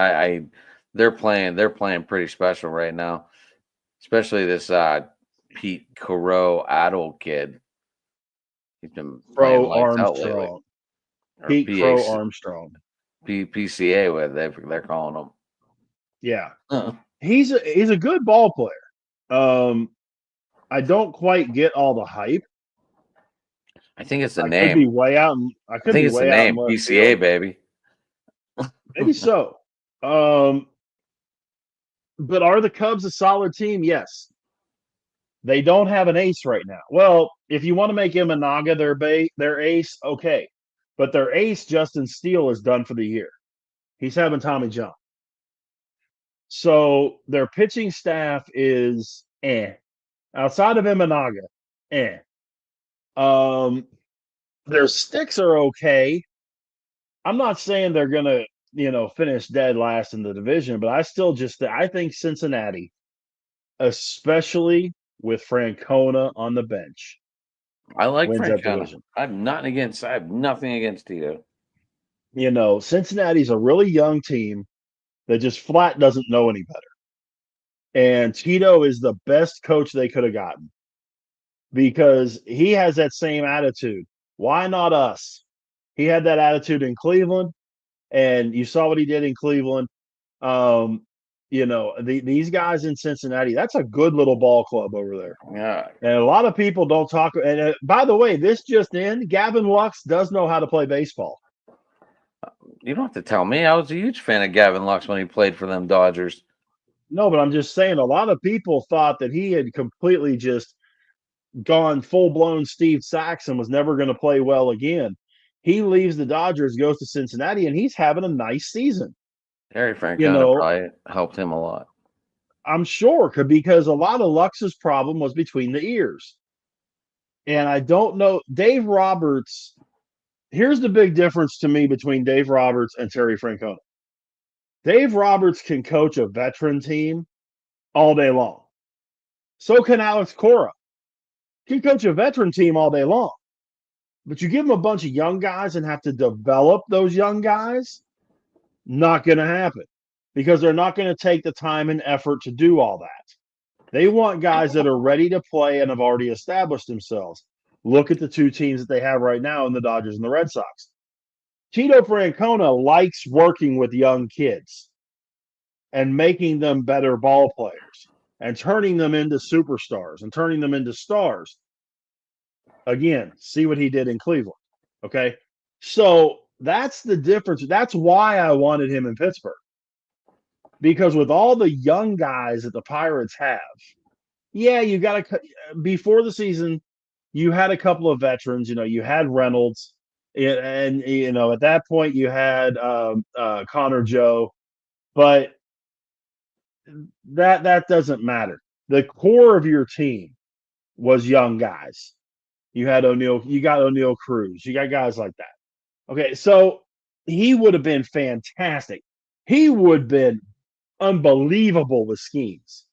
They're playing. They're playing pretty special right now, especially this Pete Coro Adol kid. He's been playing Crow lights out lately, Armstrong, or Pete Crow Armstrong. PCA, what they're calling him. Yeah, Uh, he's a good ball player. I don't quite get all the hype. I think it's the name. I I could think be it's the way out in name. left PCA, field. baby. Maybe so. Um, but are the Cubs a solid team? Yes. They don't have an ace right now. Well, if you want to make Imanaga their ace, okay. But their ace, Justin Steele, is done for the year. He's having Tommy John. So their pitching staff is outside of Imanaga, eh. Um, their sticks are okay. I'm not saying they're gonna, finish dead last in the division, but I think Cincinnati, especially with Francona on the bench, I like wins that Francona. division. I have nothing against Tito. Cincinnati's a really young team that just flat doesn't know any better. And Tito is the best coach they could have gotten because he has that same attitude. Why not us? He had that attitude in Cleveland, and you saw what he did in Cleveland. Um, these guys in Cincinnati, that's a good little ball club over there. Yeah, And a lot of people don't talk. And by the way, this just in, Gavin Lux does know how to play baseball. you don't have to tell me. I was a huge fan of Gavin Lux when he played for them Dodgers. No, but I'm just saying, a lot of people thought that he had completely just gone full blown Steve Sachs and was never going to play well again. He leaves the Dodgers, goes to Cincinnati, and he's having a nice season. Harry You Francona know, probably helped him a lot. I'm sure because a lot of Lux's problem was between the ears. And I don't know, Dave Roberts. Here's the big difference to me between Dave Roberts and Terry Francona. Dave Roberts can coach a veteran team all day long. So can Alex Cora. He can coach a veteran team all day long. But you give them a bunch of young guys and have to develop those young guys, not going to happen because they're not going to take the time and effort to do all that. They want guys that are ready to play and have already established themselves. Look at the two teams that they have right now in the Dodgers and the Red Sox. Tito Francona likes working with young kids and making them better ball players and turning them into superstars and turning them into stars. Again, see what he did in Cleveland. Okay. So that's the difference. That's why I wanted him in Pittsburgh. Because with all the young guys that the Pirates have, yeah, you got to, before the season, you had a couple of veterans. You had Reynolds, and at that point, you had Connor Joe, but that doesn't matter. The core of your team was young guys. You had O'Neill, you got O'Neill Cruz, you got guys like that. Okay, so he would have been fantastic. He would have been unbelievable with schemes.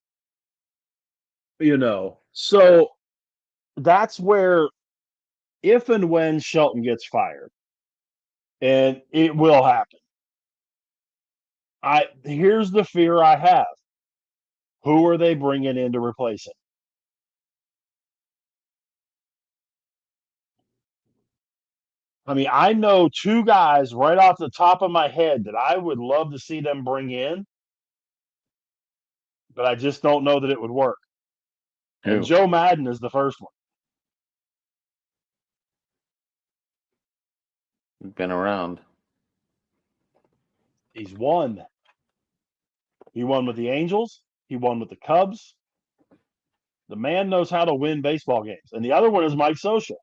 So that's where, if and when Shelton gets fired, and it will happen. Here's the fear I have. Who are they bringing in to replace him? I mean, I know two guys right off the top of my head that I would love to see them bring in, but I just don't know that it would work. And Who? Joe Madden is the first one. Been around. He's won. He won with the Angels. He won with the Cubs. The man knows how to win baseball games. And the other one is Mike Scioscia.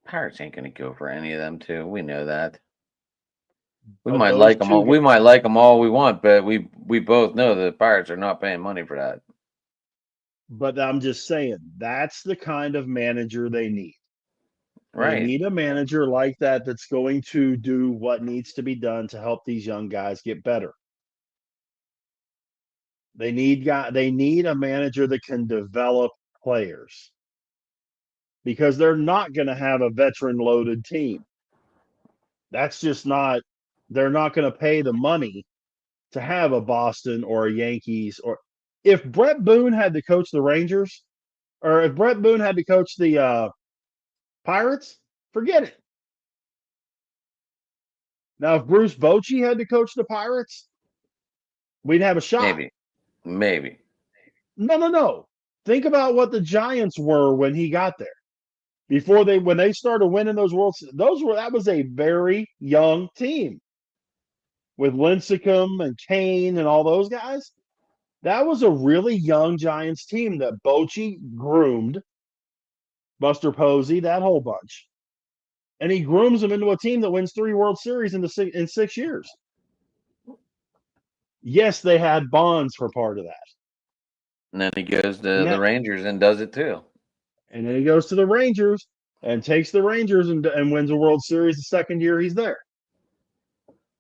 Pirates ain't gonna go for any of them too. We know that. We But might those like them all. two, We might like them all we want, but we both know the Pirates are not paying money for that. but I'm just saying, that's the kind of manager they need. They Right. need a manager like that that's going to do what needs to be done to help these young guys get better. They need a manager that can develop players because they're not going to have a veteran loaded team. That's just not they're not going to pay the money to have a Boston or a Yankees. Or if Brett Boone had to coach the Rangers, or if Brett Boone had to coach the Pirates, forget it. Now, if Bruce Bochy had to coach the Pirates, we'd have a shot. Maybe. Maybe. No. Think about what the Giants were when he got there. When they started winning those that was a very young team with Lincecum and Kane and all those guys. That was a really young Giants team that Bochy groomed, Buster Posey, that whole bunch, and he grooms them into a team that wins 3 World Series in 6 years. Yes, they had Bonds for part of that. And then he goes to And the that Rangers and does it too. and then he goes to the Rangers and takes the Rangers and wins a World Series the second year he's there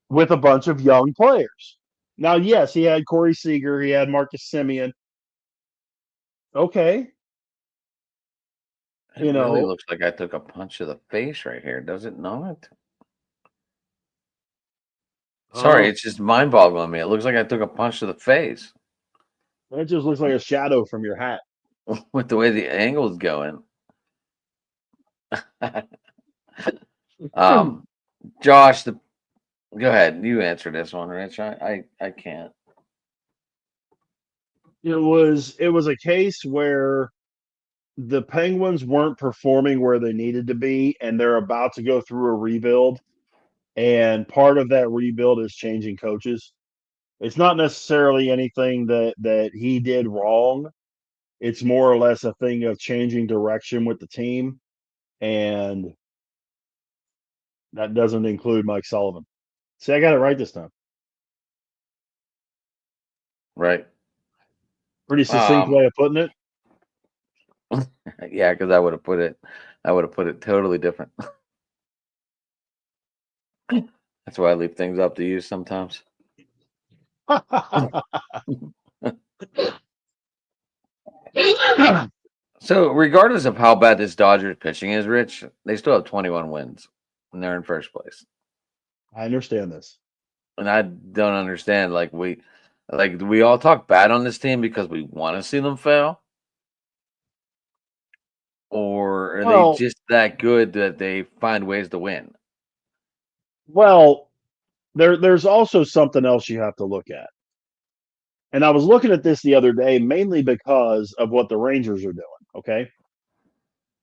with a bunch of young players. Now, yes, he had Corey Seager, he had Marcus Simeon, Okay. It You really know, looks like I took a punch to the face right here, does it not? Sorry, uh, it's just mind-boggling me. It looks like I took a punch to the face that just looks like a shadow from your hat. with the way the angle's going. Hmm. Um, Josh, go ahead. You answer this one, Rich. I can't. It was a case where the Penguins weren't performing where they needed to be, and they're about to go through a rebuild. And part of that rebuild is changing coaches. It's not necessarily anything that he did wrong. It's more or less a thing of changing direction with the team, and that doesn't include Mike Sullivan. See, I got it right this time. Right. Pretty succinct Um, way of putting it. yeah, because I would have put it totally different. That's why I leave things up to you sometimes. So, regardless of how bad this Dodgers pitching is, Rich, they still have 21 wins, and they're in first place. I understand this. And I don't understand. Like we all talk bad on this team because we want to see them fail, or are they Well, just that good that they find ways to win? well, there's also something else you have to look at. And I was looking at this the other day mainly because of what the Rangers are doing. Okay.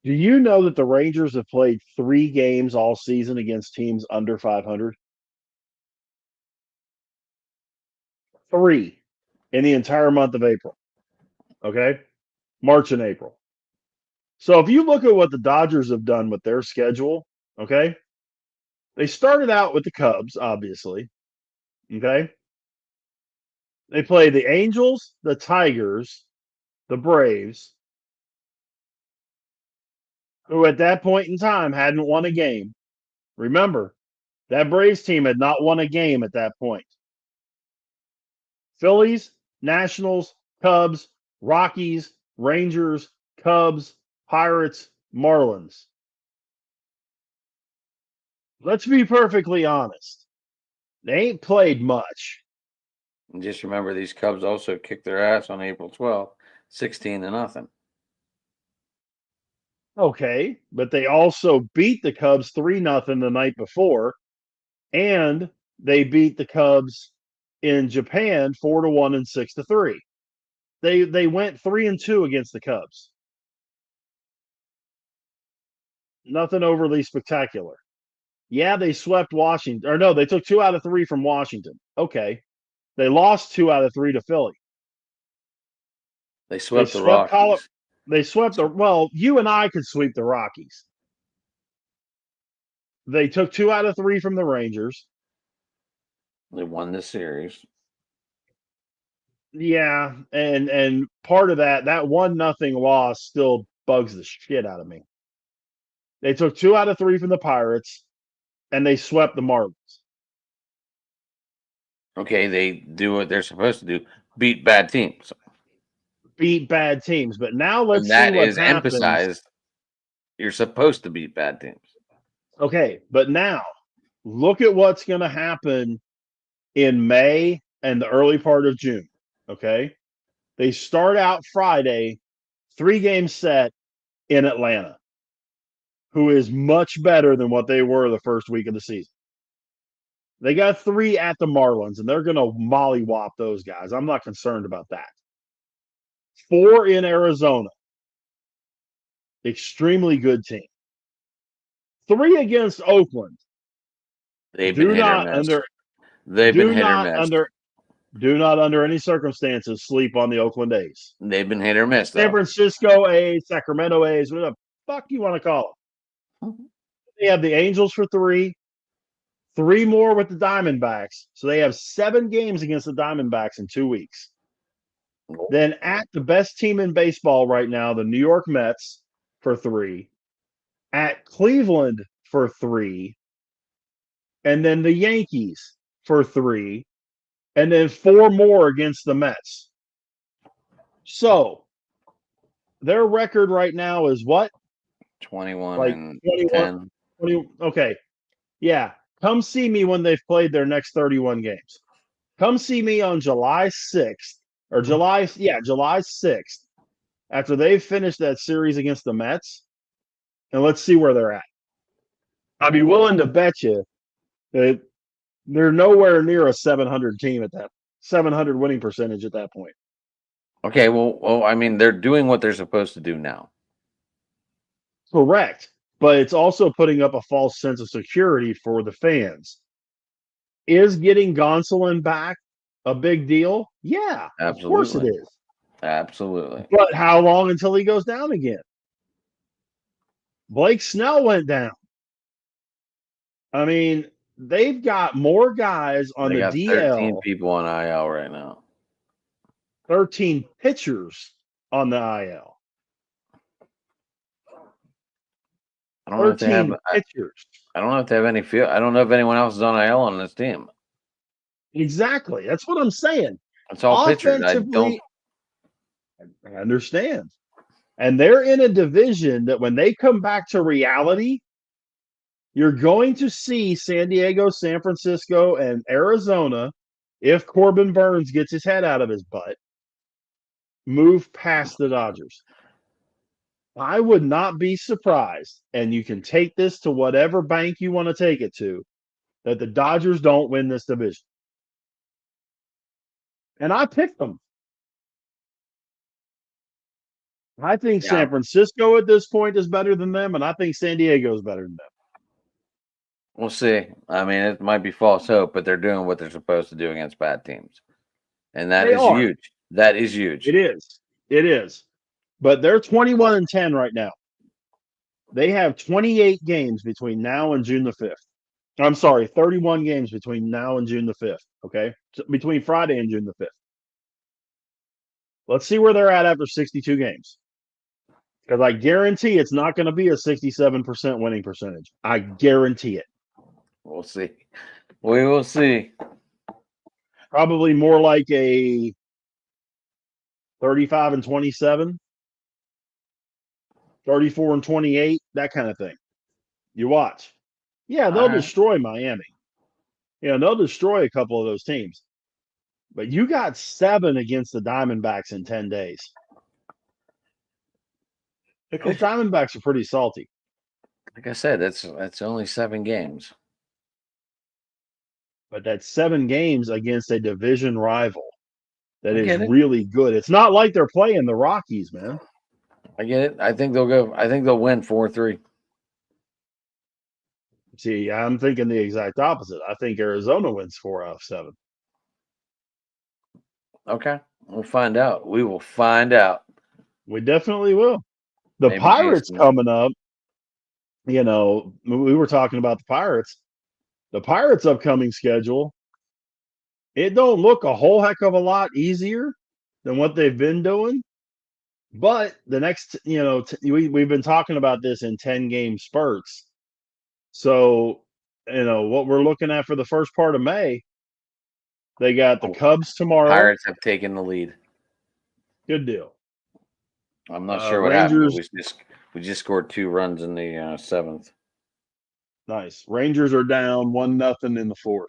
Do you know that the Rangers have played 3 games all season against teams under 500? 3 in the entire month of April. Okay. March and April. So if you look at what the Dodgers have done with their schedule, okay, they started out with the Cubs, obviously. Okay. They played the Angels, the Tigers, the Braves, who at that point in time hadn't won a game. Remember, that Braves team had not won a game at that point. Phillies, Nationals, Cubs, Rockies, Rangers, Cubs, Pirates, Marlins. Let's be perfectly honest. They ain't played much. And just remember, these Cubs also kicked their ass on April 12th, 16-0. Okay, but they also beat the Cubs 3-0 the night before, and they beat the Cubs in Japan 4-1 and 6-3. They went 3-2 against the Cubs. Nothing overly spectacular. Yeah, they swept Washington. Or no, they took 2 out of 3 from Washington. Okay. They lost 2 out of 3 to Philly. They They swept the swept Colo- Rockies. they swept the well, you and I could sweep the Rockies. They took 2 out of 3 from the Rangers. They won the series. Yeah, and part of that 1-0 loss still bugs the shit out of me. They took 2 out of 3 from the Pirates and they swept the Marlins. Okay, they do what they're supposed to do: beat bad teams, Beat bad teams. But now and let's see that what is happens. emphasized. You're supposed to beat bad teams. Okay, but now look at what's going to happen in May and the early part of June. Okay. They start out Friday, 3 game set in Atlanta, who is much better than what they were the first week of the season. They got 3 at the Marlins, and they're going to mollywop those guys. I'm not concerned about that. 4 in Arizona, extremely good team. 3 against Oakland. They've been Do hit or not miss. under They've been do hit or not miss. under do not under any circumstances sleep on the Oakland A's. They've been hit or miss, San though. Francisco A's, Sacramento A's, whatever the fuck you want to call Mhm. them. They have the Angels for 3 more with the Diamondbacks. So they have 7 games against the Diamondbacks in 2 weeks. Then at the best team in baseball right now, the New York Mets for 3, at Cleveland for 3, and then the Yankees for 3, and then 4 more against the Mets. So Their record right now is what? 21 Like and 21, 10. 20. Okay. Yeah. Come see me when they've played their next 31 games. Come see me on July 6th or July 6th after they've finished that series against the Mets, and let's see where they're at. I'd be willing to bet you that they're nowhere near a 700 team at that 700 winning percentage at that point. Okay, well, I mean, they're doing what they're supposed to do now. Correct. But it's also putting up a false sense of security for the fans. Is getting Gonsolin back a big deal? Yeah, of course it Absolutely. is. Absolutely. But how long until he goes down again? Blake Snell went down. I mean, they've got more guys on They the got 13 DL, people on IL right now. 13 pitchers on the IL, I don't know if they have. 13 pitchers. I don't know if they have any field. I don't know if anyone else is on IL on this team. Exactly. That's what I'm saying. It's all pitchers. I don't. Offensively, I understand. And they're in a division that when they come back to reality, you're going to see San Diego, San Francisco, and Arizona, if Corbin Burns gets his head out of his butt, move past the Dodgers. I would not be surprised, and you can take this to whatever bank you want to take it to, that the Dodgers don't win this division. And I picked them. I think Yeah, San Francisco at this point is better than them, and I think San Diego is better than them. we'll see. I mean, it might be false hope, but they're doing what they're supposed to do against bad teams, and that They is are. huge. That is huge. It is. It is. But they're 21 and 10 right now. They have 28 games between now and June the 5th. I'm sorry, 31 games between now and June the 5th. Okay. So between Friday and June the 5th. Let's see where they're at after 62 games. Because I guarantee it's not going to be a 67% winning percentage. I guarantee it. We'll see. We will see. Probably more like a 35 and 27, 34 and 28, that kind of thing. You watch. Yeah, they'll All right. destroy Miami. They'll destroy a couple of those teams. But you got 7 against the Diamondbacks in 10 days. Those Diamondbacks are pretty salty. Like I said, that's only 7 games. But that's 7 games against a division rival that I is get it. really good. It's not like they're playing the Rockies, man. I get it. I think they'll go. I think they'll win 4-3. See, I'm thinking the exact opposite. I think Arizona wins 4 out of 7. Okay, we'll find out. We will find out. We definitely will. The Maybe Pirates Jason. coming up, we were talking about the Pirates. The Pirates' upcoming schedule, it don't look a whole heck of a lot easier than what they've been doing. But the next, we've been talking about this in 10-game spurts. So, what we're looking at for the first part of May, they got the Cubs tomorrow. Pirates have taken the lead. Good deal. I'm not sure what Rangers, happened. We just scored 2 runs in the 7th. nice. Rangers are down 1-0 in the 4th.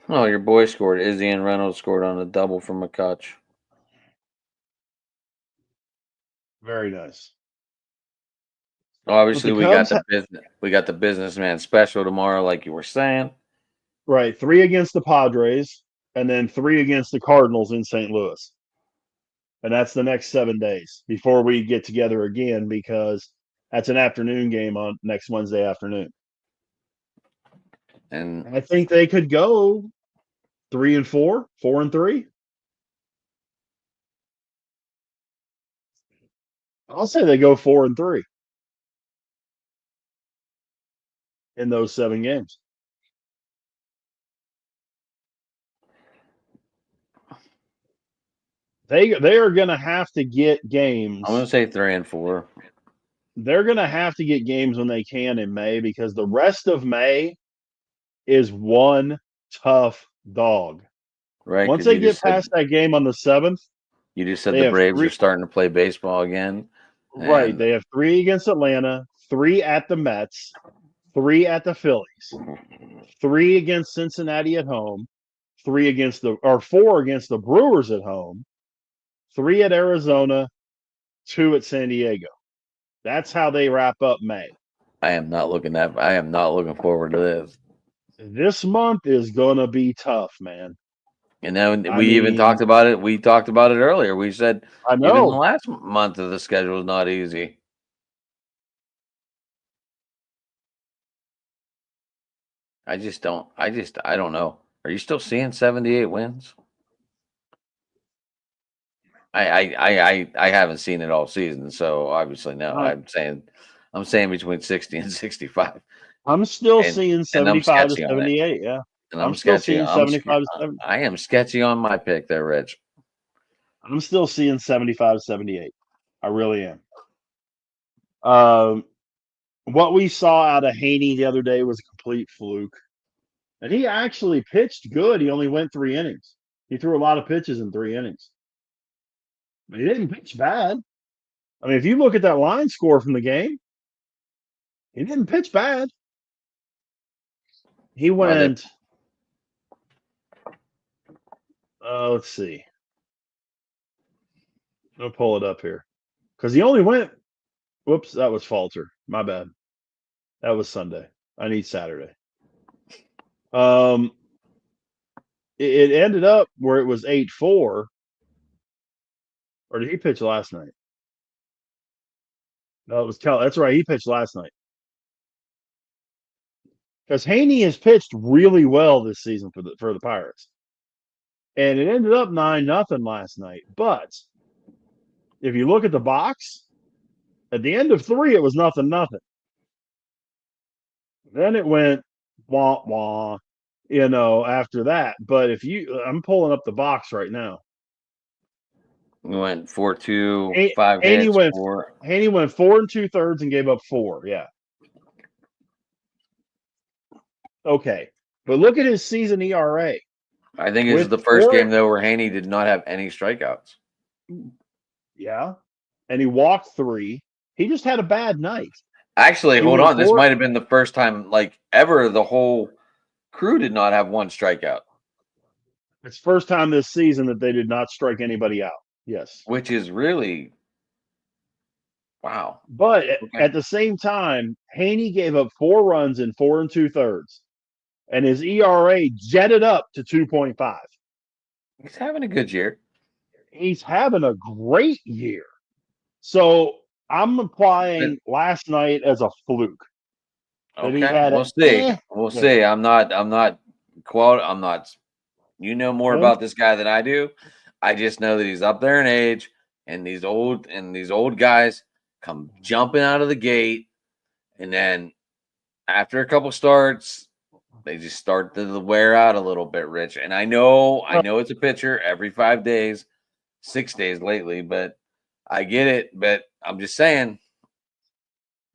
Oh, your boy scored. Izzy and Reynolds scored on a double from McCutch. Very nice. Obviously, we Cubs got the business. We got the businessman special tomorrow, like you were saying. Right, 3 against the Padres, and then 3 against the Cardinals in St. Louis. And that's the next 7 days before we get together again, because that's an afternoon game on next Wednesday afternoon. And I think they could go 3-4, 4-3. I'll say they go 4-3 in those 7 games. They are going to have to get games. I'm going to say 3-4. They're going to have to get games when they can in May, because the rest of May is one tough dog. Right, Once because they get past that game on the 7th, you just said they the have Braves are 3. starting to play baseball again, Right, and they have 3 against Atlanta, 3 at the Mets, 3 at the Phillies, 3 against Cincinnati at home, 4 against the Brewers at home, 3 at Arizona, 2 at San Diego. That's how they wrap up May. I am not looking forward to this. This month is gonna be tough, man. And then I we even mean, talked about it. We talked about it earlier. We said I even the know. last month of the schedule is not easy. I don't know. Are you still seeing 78 wins? I haven't seen it all season, so obviously no. I, I'm saying between 60 and 65, I'm still and seeing I'm 75 to sketchy on it. 78. Yeah, And I'm I'm still sketchy. seeing 75 to 70. I am sketchy on my pick there, Rich. I'm still seeing 75 to 78. I really am. Um, what we saw out of Haney the other day was a complete fluke. And he actually pitched good. He only went 3 innings. He threw a lot of pitches in 3 innings. But he didn't pitch bad. I mean, if you look at that line score from the game, he didn't pitch bad. He Well, they went, let's see. I'll pull it up here. Because he only went, whoops, that was Falter. My bad. That was Sunday. I need Saturday. Um, it ended up where it was 8-4. Or did he pitch last night? No, it was Cal. That's right. He pitched last night. Because Haney has pitched really well this season for the Pirates, and it ended up 9-0 last night. But if you look at the box, at the end of 3, it was 0-0. Then it went wah wah, after that. But I'm pulling up the box right now. went 4-2, Ha- 5 Haney hits, went 4. Haney went 4 2/3 and gave up 4. Yeah. Okay. But look at his season ERA. I think this is With the first game 4, though where Haney did not have any strikeouts. yeah, and he walked 3. He just had a bad night. Actually, He hold went on. This 4. might have been the first time, like ever, the whole crew did not have one strikeout, It's first time this season that they did not strike anybody out. Yes. which is really wow. But Okay, at the same time, Haney gave up 4 runs in 4 2/3, and his ERA jetted up to 2.5. he's having a good year. He's having a great year. So I'm But, applying last night as a fluke that he okay, had we'll an see. We'll see. day. I'm not I'm not. You know more Yeah. about this guy than I do. I just know that he's up there in age, and these old guys come jumping out of the gate, and then after a couple starts, they just start to wear out a little bit, Rich. And I know it's a pitcher every 5 days, 6 days lately, but I get it. But I'm just saying,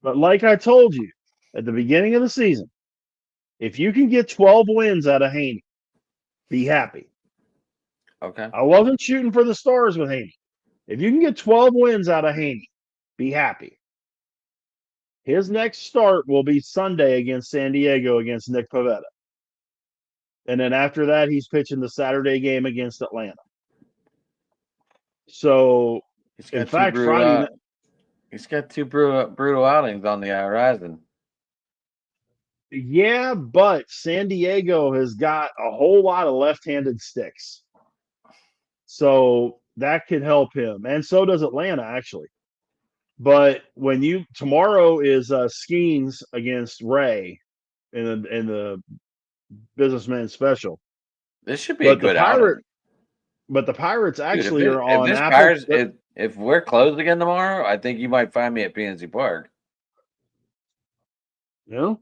But like I told you at the beginning of the season, if you can get 12 wins out of Haney, be happy. okay, I wasn't shooting for the stars with Haney. If you can get 12 wins out of Haney, be happy. His next start will be Sunday against San Diego against Nick Pivetta. And then after that, he's pitching the Saturday game against Atlanta. So, he's in got two fact, brutal Friday out. night, He's got two brutal outings on the horizon. yeah, but San Diego has got a whole lot of left handed sticks. So that could help him. And so does Atlanta, actually. But tomorrow is Skeens against Ray in the businessman special. This should be a But the good outing, pirate but the Pirates dude. actually are If on this Apple. Pirates if we're closed again tomorrow, I think you might find me at PNC Park. You know,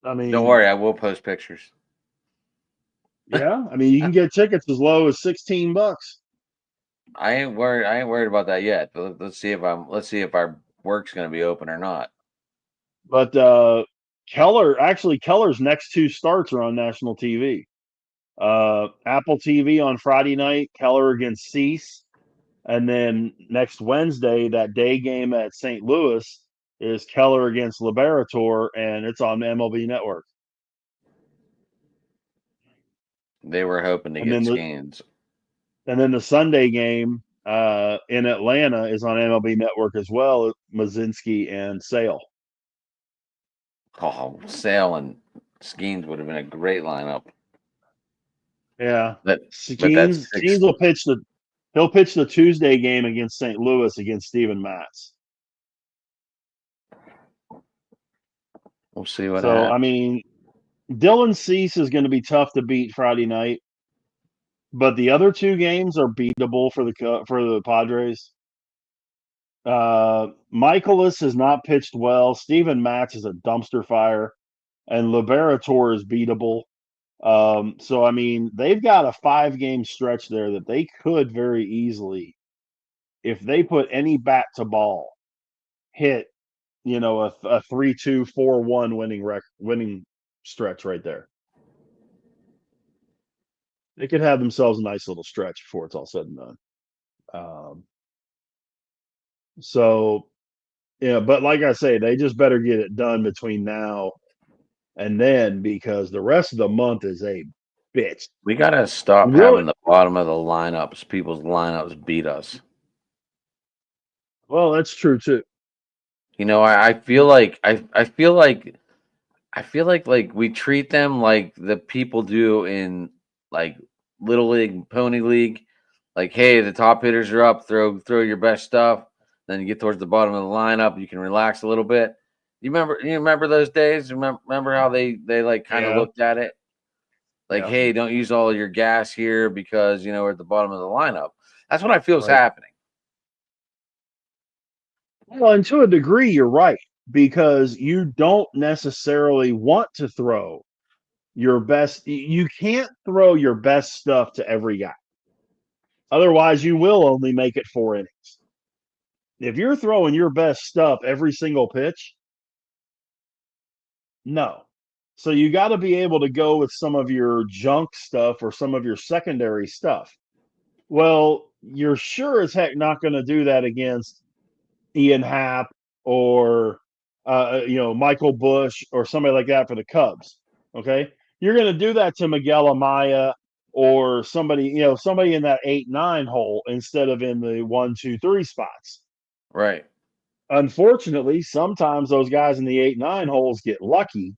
I Don't mean, worry, I will post pictures. yeah, I mean, you can get tickets as low as $16. I ain't worried. I ain't worried about that yet. But let's see if our work's going to be open or not. But Keller's next 2 starts are on national TV. Apple TV on Friday night, Keller against Cease. And then next Wednesday, that day game at St. Louis is Keller against Liberator, and it's on MLB Network. They were hoping to And get then Skeens. the Sunday game in Atlanta is on MLB Network as well. Mazinski and Sale. Oh, Sale and Skeens would have been a great lineup. Yeah, But that's Skeens will pitch he'll pitch the Tuesday game against St. Louis against Steven Matz. We'll see what So I happens. mean, Dylan Cease is going to be tough to beat Friday night, but the other two games are beatable for the Padres. Michaelis has not pitched well. Steven Matz is a dumpster fire, and Liberator is beatable. So I mean, they've got a 5-game stretch there that they could very easily, if they put any bat to ball, hit a 3-2, 4-1 winning stretch right there. They could have themselves a nice little stretch before it's all said and done. So yeah, but like I say, they just better get it done between now and then, because the rest of the month is a bitch. We gotta stop Really? having the bottom of the lineups, people's lineups beat us. Well, that's true too. I feel like like we treat them like the people do in like little league, pony league. Like, hey, the top hitters are up, throw your best stuff. Then you get towards the bottom of the lineup, you can relax a little bit. You remember those days? Remember how they like kind of Yeah, looked at it? Like, yeah, hey, don't use all your gas here because we're at the bottom of the lineup. That's what I feel is right. happening. Well, and to a degree, you're right, because you don't necessarily want to throw your best. You can't throw your best stuff to every guy. Otherwise, you will only make it 4 innings. If you're throwing your best stuff every single pitch, no. So you got to be able to go with some of your junk stuff or some of your secondary stuff. Well, you're sure as heck not going to do that against Ian Happ or Michael Bush or somebody like that for the Cubs. Okay, you're going to do that to Miguel Amaya or somebody in that 8-9 hole instead of in the 1, 2, 3 spots. Right. Unfortunately, sometimes those guys in the 8-9 holes get lucky.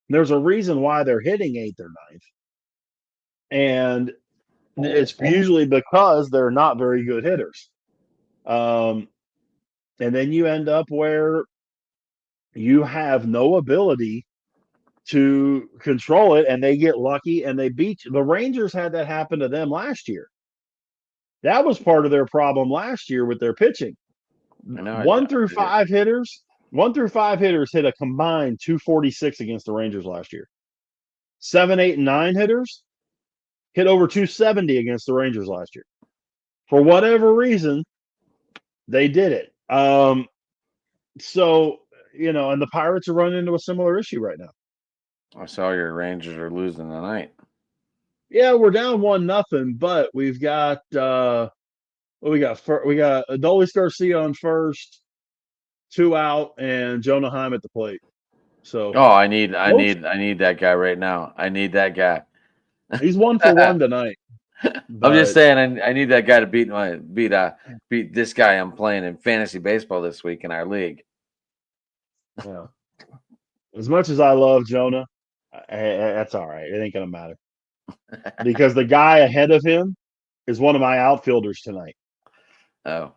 There's a reason why they're hitting eighth or ninth, and it's usually because they're not very good hitters. And then you end up where you have no ability to control it, and they get lucky and they beat you. The Rangers had that happen to them last year. That was part of their problem last year with their pitching. I know. One through five hitters, 1 through 5 hitters hit a combined 246 against the Rangers last year. 7, 8, and 9 hitters hit over 270 against the Rangers last year. For whatever reason, they did it. And the Pirates are running into a similar issue right now. I saw your Rangers are losing tonight. Yeah, we're down 1-0, but we've got we got Adolis Garcia on first, 2 out, and Jonah Heim at the plate. So Oh, I need most that guy right now. I need that guy. he's 1 for 1 tonight. I'm just But saying, I need that guy to beat this guy I'm playing in fantasy baseball this week in our league. yeah, as much as I love Jonah, that's all right. It ain't gonna matter because the guy ahead of him is one of my outfielders tonight. Oh,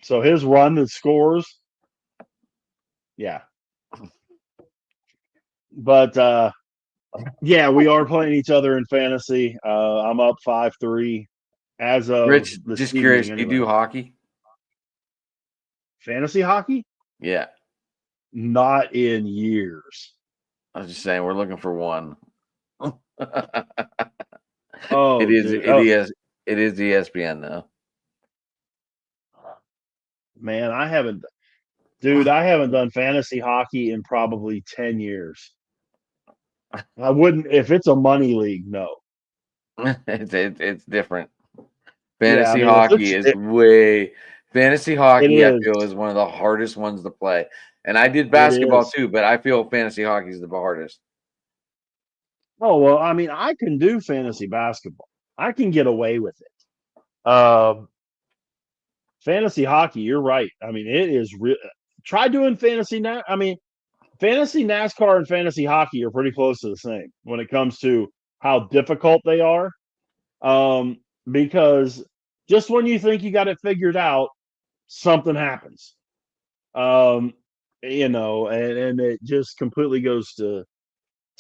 So his run that scores, yeah. But yeah, we are playing each other in fantasy. I'm up 5-3 as of Rich, this just curious, evening, do you anyway. do hockey? Fantasy hockey? Yeah, Not in years. I was just saying we're looking for one. It Oh, is dude. it is it is ESPN though. Man, I haven't done fantasy hockey in probably 10 years. I wouldn't if it's a money league. No. It's different. Yeah, I Fantasy mean, if hockey it's is way fantasy it hockey, I is feel, is one of the hardest ones to play. And I did it basketball is. too, but I feel fantasy hockey is the hardest. Oh well, I mean, I can do fantasy basketball. I can get away with it. Fantasy hockey, you're right. I mean, it is real. Try doing fantasy now. I mean, fantasy NASCAR and fantasy hockey are pretty close to the same when it comes to how difficult they are. Um, because just when you think you got it figured out, something happens. Um, and it just completely goes to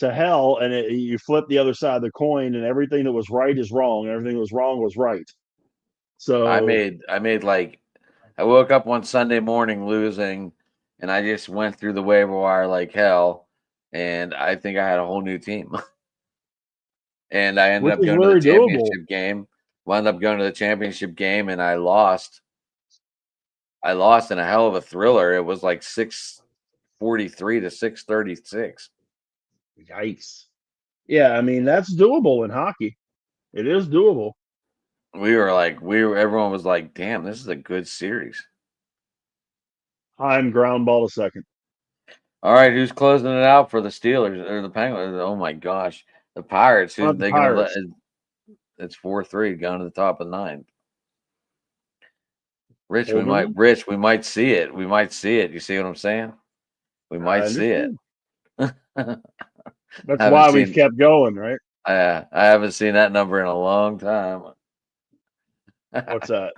hell, and you flip the other side of the coin, and everything that was right is wrong, and everything that was wrong was right. So, I made like I woke up one Sunday morning losing, and I just went through the waiver wire like hell, and I think I had a whole new team. And I ended which up is going to the very doable. championship game. Wound up going to the championship game, and I lost. I lost in a hell of a thriller. It was like 643 to 636. Yikes! Yeah, I mean that's doable in hockey. It is doable. Everyone was like, damn, this is a good series. I'm ground ball to second. All right, who's closing it out for the Steelers or the Penguins? Oh my gosh, the Pirates. Who The they gonna let? Pirates. It's 4-3 going to the top of the ninth. Holderman. Rich, we might see it. We might see it. You see what I'm saying? We I might see it. understand. I That's haven't why we've seen kept going, right? I haven't seen that number in a long time. What's that?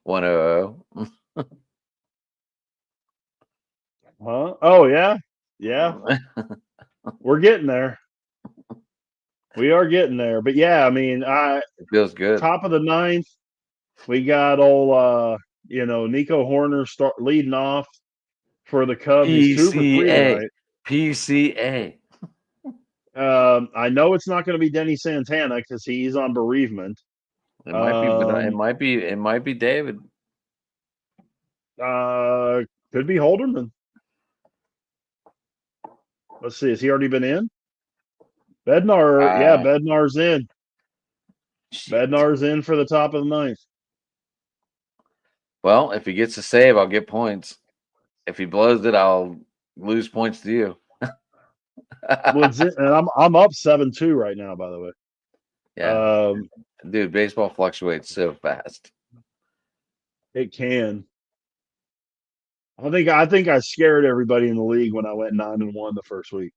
100. Huh? Oh yeah, yeah. We're getting there. We are getting there. But yeah, I mean, I It feels good. top of the ninth. We got old, Nico Horner start leading off for the Cubs. He's 2 for 3 PCA. tonight. PCA. I know it's not going to be Denny Santana because he's on bereavement. It might be, but Um, it might be David. uh, could be Holderman. Let's see. Has he already been in? Bednar, yeah, Uh Bednar's in. shit. Bednar's in for the top of the ninth. Well, if he gets a save, I'll get points. If he blows it, I'll lose points to you. Legit, and I'm up 7-2 right now. By the way, Yeah, um, dude, baseball fluctuates so fast. it can. I think I scared everybody in the league when I went 9-1 the first week.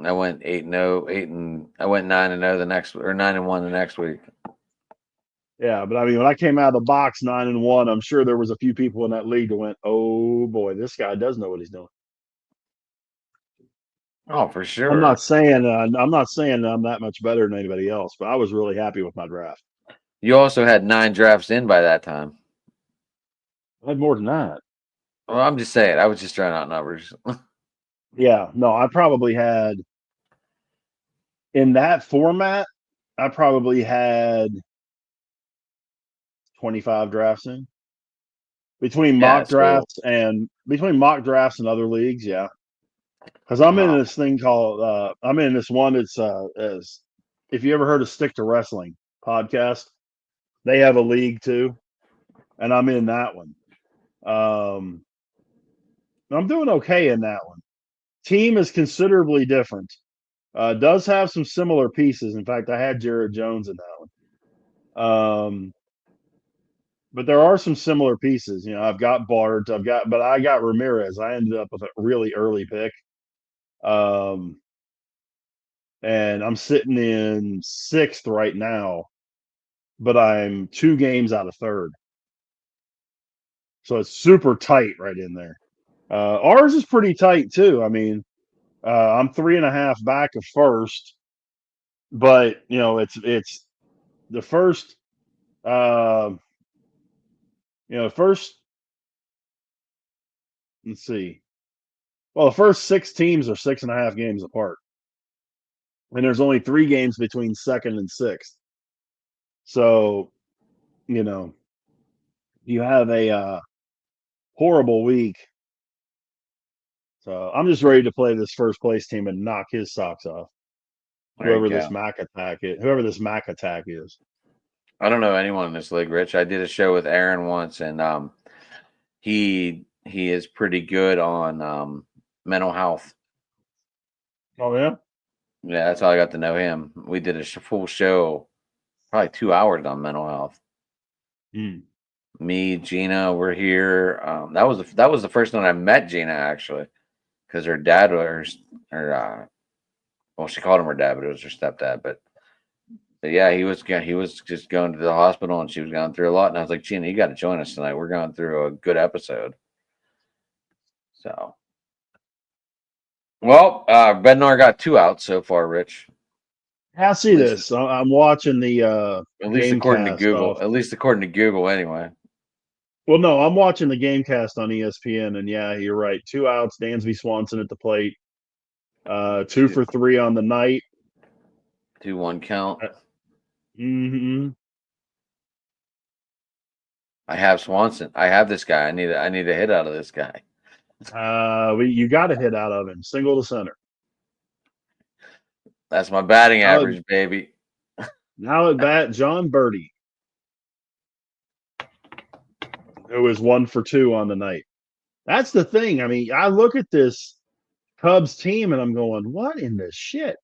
I went 8-0, 8 and I went 9-0 the next or 9-1 the next week. Yeah, but I mean, when I came out of the box 9-1, I'm sure there was a few people in that league that went, "Oh boy, this guy does know what he's doing." Oh, for I'm not sure. saying I'm not saying I'm that much better than anybody else, but I was really happy with my draft. You also had 9 drafts in by that time. I had more than that. Well, I'm just saying. I was just throwing out numbers. Yeah, no, I probably had in that format. I probably had 25 drafts in Yeah. So, between mock drafts and other leagues. Yeah, because I'm in oh, this thing called I'm in this one that's as if you ever heard of Stick to Wrestling podcast, they have a league too, and I'm in that one. Um, I'm doing okay in that one. Team is considerably different. Does have some similar pieces. In fact, I had Jared Jones in that one. But there are some similar pieces. I've got Bart, but I got Ramirez. I ended up with a really early pick. Um, and I'm sitting in sixth right now, but I'm 2 games out of third. So it's super tight right in there. Ours is pretty tight too. I mean, I'm 3.5 back of first, but it's the first. Uh, first. Let's see. Well, the first 6 teams are 6.5 games apart, and there's only 3 games between second and sixth. So you know, you have a horrible week. So I'm just ready to play this first place team and knock his socks off. There you Whoever this go. Mac attack is, whoever this Mac attack is. I don't know anyone in this league, Rich. I did a show with Aaron once, and he is pretty good on mental health. Oh yeah. Yeah, that's how I got to know him. We did a full show, probably 2 hours on mental health. Mm. Me, Gina, we're here. That was the first time I met Gina actually, because her dad was her. Well, she called him her dad, but it was her stepdad. But yeah, he was just going to the hospital, and she was going through a lot. And I was like, Gina, you got to join us tonight. We're going through a good episode. So, well, Bednar got 2 outs so far, Rich. I At see least, this. I'm watching the at least game according to cast Google. off. At least according to Google, anyway. Well, no, I'm watching the game cast on ESPN, and yeah, you're right. 2 outs. Dansby Swanson at the plate. Two Two, for three on the night. 2-1 count. Mm-hmm. I have Swanson. I have this guy. I need a hit out of this guy. You got a hit out of him. Single to center. That's my batting Now at, average, baby. now at bat, John Birdie, who is 1 for 2 on the night. That's the thing. I mean, I look at this Cubs team and I'm going, what in the shit?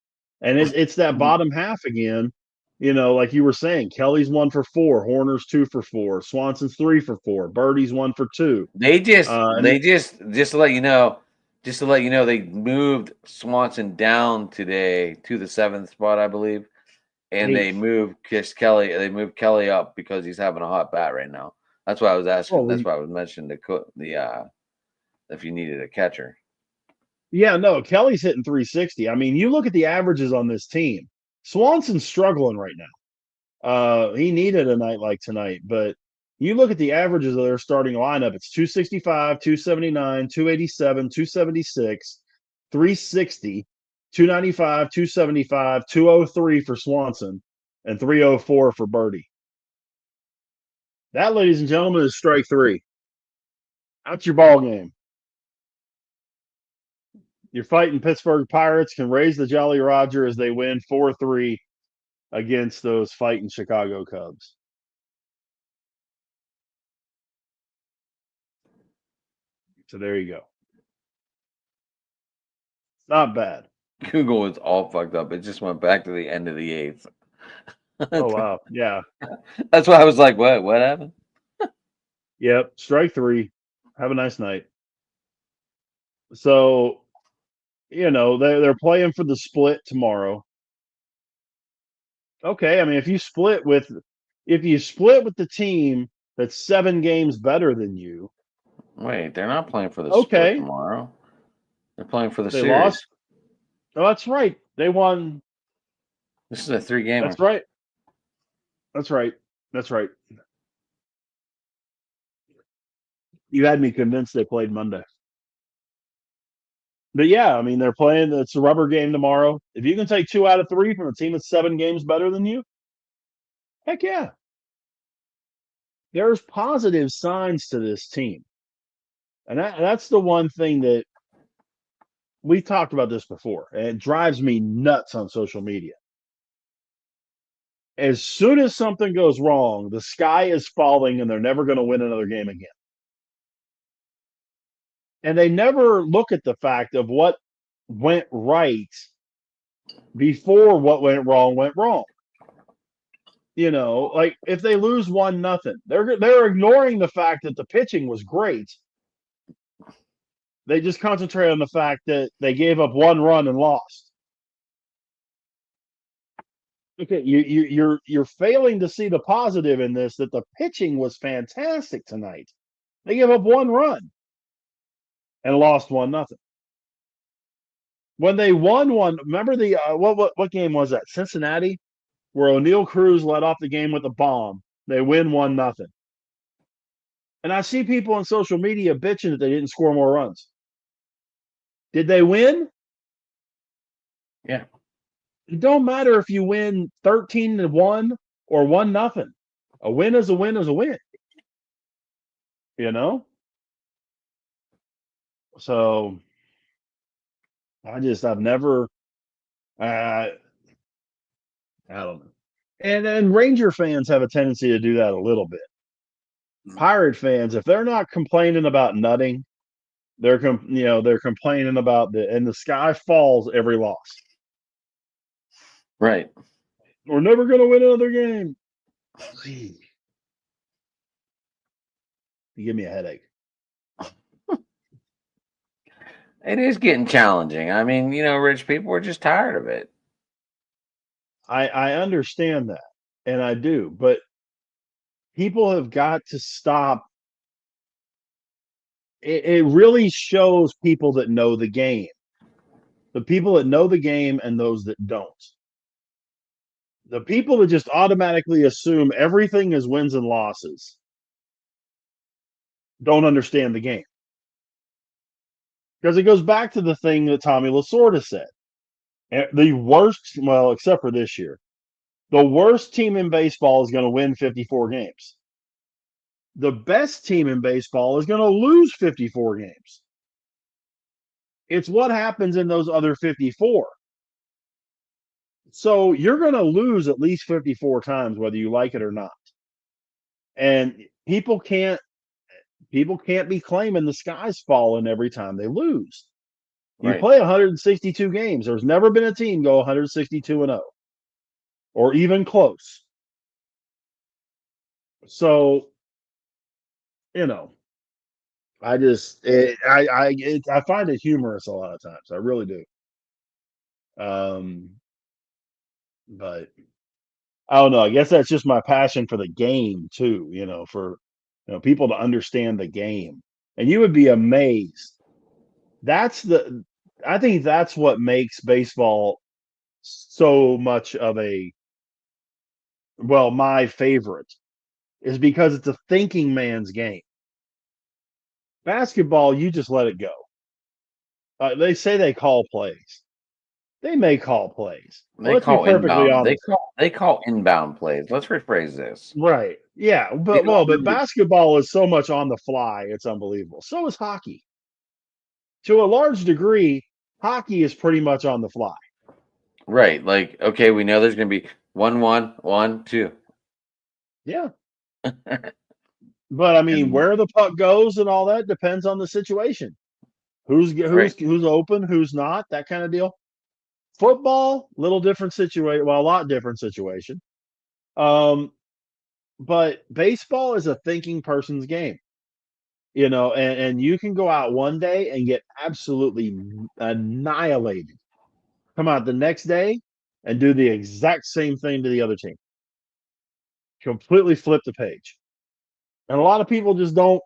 And it's that bottom half again. Like you were saying, Kelly's 1 for 4, Horner's 2 for 4, Swanson's 3 for 4, Birdie's 1 for 2. They just And they just to let you know, they moved Swanson down today to the seventh spot, I believe, and they eighth. moved Kiss Kelly. They moved Kelly up because he's having a hot bat right now. That's why I was asking. Well, That's why I was mentioning the if you needed a catcher. yeah, no, Kelly's hitting 360. I mean, you look at the averages on this team. Swanson's struggling right now. He needed a night like tonight, but you look at the averages of their starting lineup, it's 265, 279, 287, 276, 360, 295, 275, 203 for Swanson, and 304 for Birdie. That, ladies and gentlemen, is strike three. That's your ball game. Your fighting Pittsburgh Pirates can raise the Jolly Roger as they win 4-3 against those fighting Chicago Cubs. So there you go. Not bad. Google is all fucked up. It just went back to the end of the eighth. Oh wow. Yeah. That's why I was like, "What? What happened?" Yep. Strike three. Have a nice night. So, they're playing for the split tomorrow. Okay. I mean, if you split with the team that's 7 games better than you, Wait, they're not playing for the split okay. tomorrow. They're playing for the They series. lost. Oh, that's right. They won. This is a 3-gamer. That's right. That's right. That's right. You had me convinced they played Monday. But yeah, I mean, they're playing. It's a rubber game tomorrow. If you can take 2 out of 3 from a team that's 7 games better than you, heck yeah. There's positive signs to this team. And that's the one thing that we talked about this before. And it drives me nuts on social media. As soon as something goes wrong, the sky is falling and they're never going to win another game again. And they never look at the fact of what went right before what went wrong went wrong. Like if they lose 1-0, they're ignoring the fact that the pitching was great. They just concentrate on the fact that they gave up 1 run and lost. Okay, you're failing to see the positive in this, that the pitching was fantastic tonight. They gave up 1 run and lost 1-0. When they won one, remember the what game was that? Cincinnati, where O'Neal Cruz led off the game with a bomb. They win 1-0. And I see people on social media bitching that they didn't score more runs. Did they win? Yeah. It don't matter if you win 13-1 or 1-0. A win is a win is a win. So I've never, I don't know. And Ranger fans have a tendency to do that a little bit. Pirate fans, if they're not complaining about nutting, they're complaining about the sky falls every loss. Right. We're never going to win another game. You give me a headache. It is getting challenging. I mean, rich people are just tired of it. I understand that, and I do, but people have got to stop. It really shows people that know the game, the people that know the game and those that don't. The people that just automatically assume everything is wins and losses don't understand the game. Because it goes back to the thing that Tommy Lasorda said. The worst, well, except for this year, the worst team in baseball is going to win 54 games. The best team in baseball is going to lose 54 games. It's what happens in those other 54. So you're going to lose at least 54 times, whether you like it or not. And people can't be claiming the sky's falling every time they lose. You Right. play 162 games. There's never been a team go 162-0 or even close. So, you know, I just I find it humorous a lot of times. I really do. Um, but I don't know. I guess that's just my passion for the game too. For people to understand the game, and you would be amazed. That's the I think that's what makes baseball so much of my favorite is because it's a thinking man's game. Basketball, you just let it go. They say they call plays. They may call plays. They Let's be call perfectly inbound. They honest. call they call inbound plays. Let's rephrase this. Right. Yeah. You But basketball is so much on the fly. It's unbelievable. So is hockey. To a large degree, hockey is pretty much on the fly. Right. Like, okay, we know there's gonna be 1-1, 1-2. Yeah. But I mean, And where the puck goes and all that depends on the situation. Who's right. who's who's open, who's not, that kind of deal. Football, little different situation. Well, a lot different situation. Um, but baseball is a thinking person's game. And you can go out one day and get absolutely annihilated. Come out the next day and do the exact same thing to the other team. Completely flip the page. And a lot of people just don't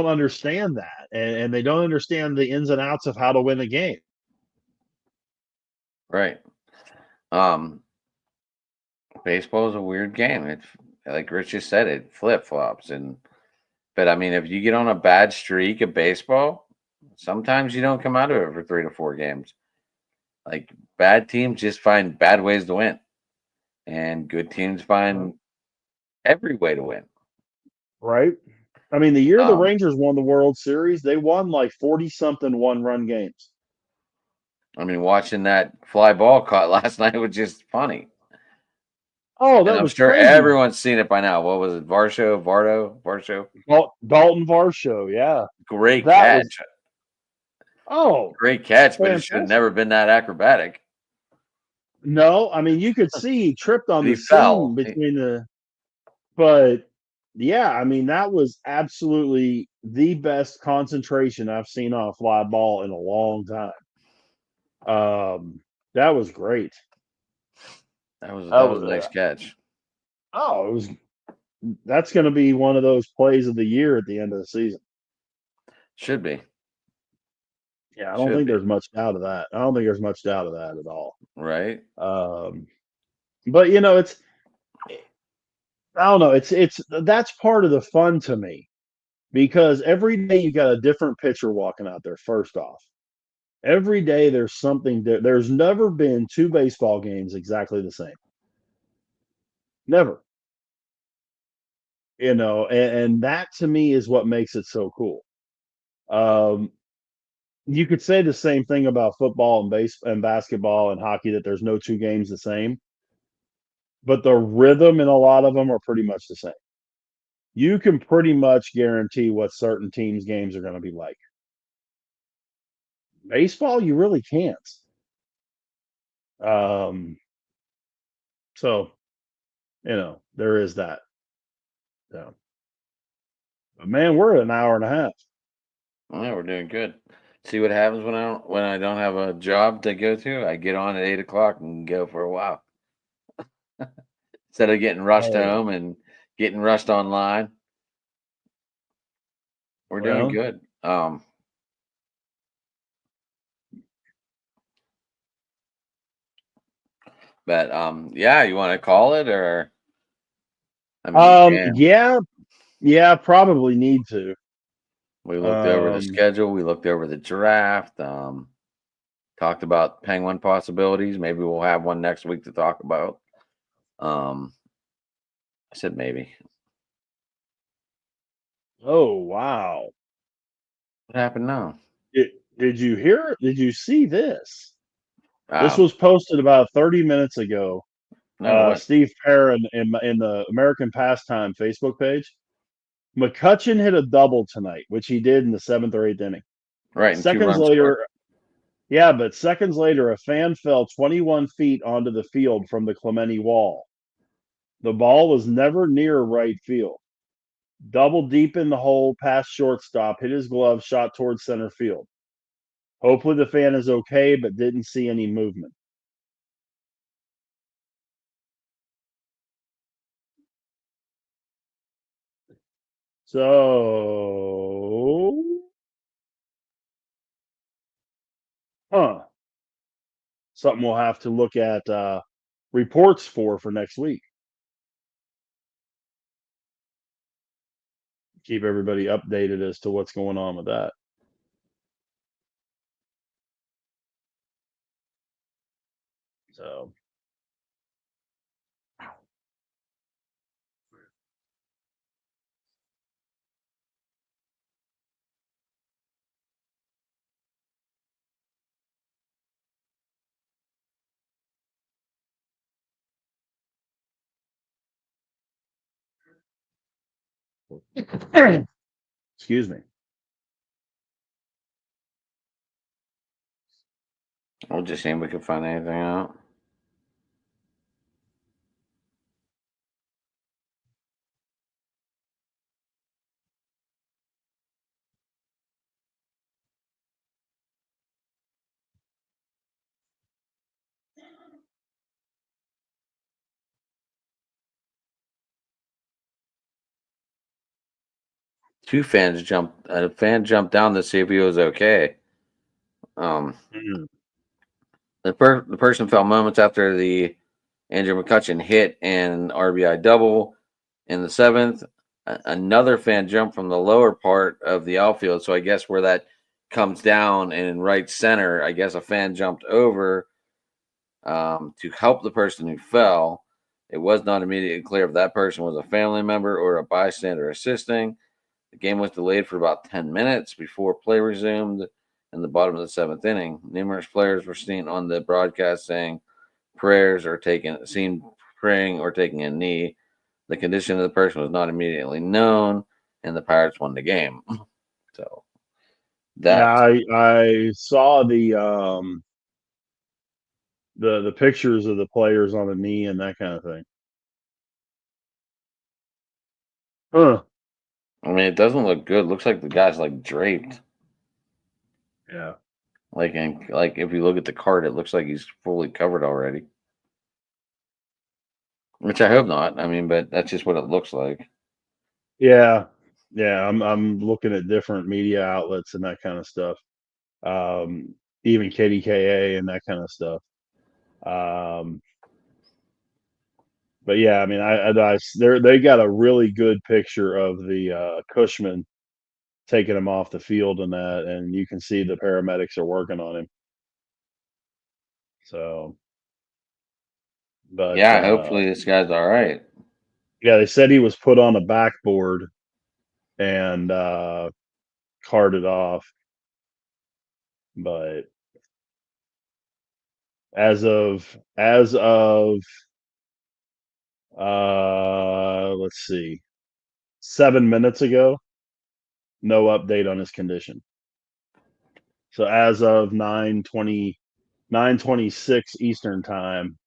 understand that, and they don't understand the ins and outs of how to win a game. Right. Um, Baseball is a weird game. It's like Rich just said, it flip flops. But I mean, if you get on a bad streak of baseball, sometimes you don't come out of it for 3 to 4 games. Like bad teams just find bad ways to win, and good teams find every way to win. Right? I mean, the year the Um, Rangers won the World Series, they won like 40 something one-run games. I mean, watching that fly ball caught last night was just funny. Oh, And that I'm was sure crazy. everyone's seen it by now. What was it? Varsho? Dalton Varsho, yeah. Great That was catch. oh, Great catch, but it should have fantastic. never been that acrobatic. No, I mean, you could see he tripped on But the he seam fell. between the but yeah, I mean, that was absolutely the best concentration I've seen on a fly ball in a long time. That was great. That That was was a nice catch. it was that's going to be one of those plays of the year at the end of the season. Should be. Yeah, I don't Should think be. there's much doubt of that. I don't think there's much doubt of that at all. Right? Um, but it's I don't know. It's that's part of the fun to me because every day you got a different pitcher walking out there. First off, every day there's something. There's never been two baseball games exactly the same. Never. And that to me is what makes it so cool. Um, you could say the same thing about football and basketball and hockey, that there's no two games the same, but the rhythm in a lot of them are pretty much the same. You can pretty much guarantee what certain teams' games are going to be like. Baseball, you really can't. Um, so there is that. So, but man, we're at an hour and a half. Yeah, we're doing good. See what happens when I don't have a job to go to. I get on at 8 o'clock and go for a while instead of getting rushed Oh, home and getting rushed online. We're doing well, good. But yeah, you want to call it, or I mean, you can. yeah, yeah, probably need to. We looked over the Um, schedule. We looked over the draft. Talked about Penguin possibilities. Maybe we'll have one next week to talk about. Um, I said maybe. oh wow. What happened now? Did you hear? Did you see this? This Um, was posted about 30 minutes ago. no, what? Steve Perrin in the American Pastime Facebook page. McCutcheon hit a double tonight, which he did in the seventh or eighth inning. Right, and two Seconds runs scored. later, yeah, but seconds later, a fan fell 21 feet onto the field from the Clemente wall. The ball was never near right field. Double deep in the hole, past shortstop, hit his glove, shot towards center field. Hopefully the fan is okay, but didn't see any movement. So, huh? Something we'll have to look at reports for next week. Keep everybody updated as to what's going on with that. So, 'Excuse me. We'll just see if we can find anything out. Two fans jumped. A fan jumped down to see if he was okay. Um, Mhm. the person fell moments after the Andrew McCutcheon hit an RBI double in the seventh. Another fan jumped from the lower part of the outfield, so I guess where that comes down and in right center, I guess a fan jumped over to help the person who fell. It was not immediately clear if that person was a family member or a bystander assisting. The game was delayed for about 10 minutes before play resumed in the bottom of the seventh inning. Numerous players were seen on the broadcast saying seen praying or taking a knee. The condition of the person was not immediately known, and the Pirates won the game. So Yeah, that, I saw the pictures of the players on the knee and that kind of thing. Huh. I mean, it doesn't look good. Looks like the guy's like draped. Yeah. Like if you look at the card, it looks like he's fully covered already. Which I hope not. I mean, but that's just what it looks like. Yeah. Yeah. I'm looking at different media outlets and that kind of stuff. Even KDKA and that kind of stuff. Um, but yeah, I mean, they got a really good picture of the Cushman taking him off the field and that, and you can see the paramedics are working on him. So, but Yeah, hopefully this guy's all right. yeah, they said he was put on a backboard and carted off. But as of let's see, 7 minutes ago, no update on his condition. So as of 9:26 Eastern time,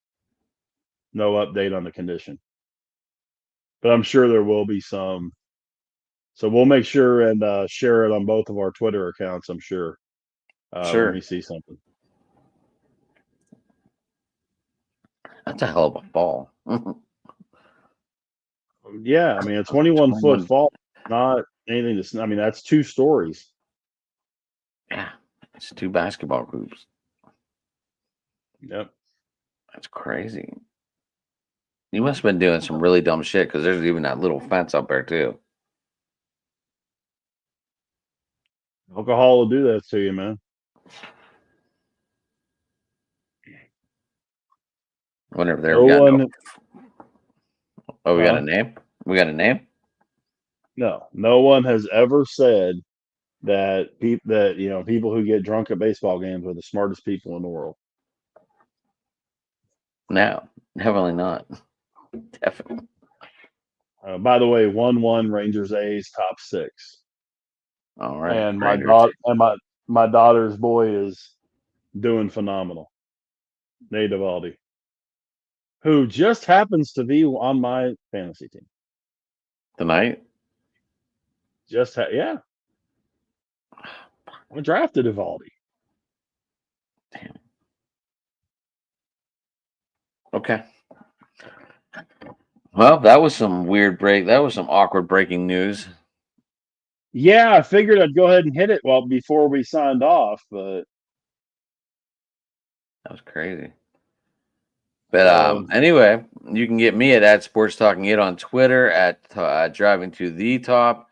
no update on the condition. But I'm sure there will be some. So we'll make sure and share it on both of our Twitter accounts, I'm sure, when we Sure. see something. That's a hell of a fall. Yeah, I mean, a 21-foot 21. fall, not anything I mean, that's 2 stories. Yeah, it's 2 basketball hoops. Yep. That's crazy. You must have been doing some really dumb shit because there's even that little fence up there too. Alcohol will do that to you, man. Wonder if they ever No got no. one, Oh, we got a huh? name. We got a name. No one has ever said that people who get drunk at baseball games are the smartest people in the world. No, definitely not. Definitely. By the way, 1-1 Rangers A's top six, All right, and my Rangers. daughter and my daughter's boy is doing phenomenal. Nate Eovaldi, who just happens to be on my fantasy team. Tonight. Yeah, I drafted Eovaldi. Damn. Okay. Well, that was some weird break. That was some awkward breaking news. Yeah, I figured I'd go ahead and hit it before we signed off, but That was crazy. But so anyway, you can get me at Sports Talking It on Twitter at Driving to the Top.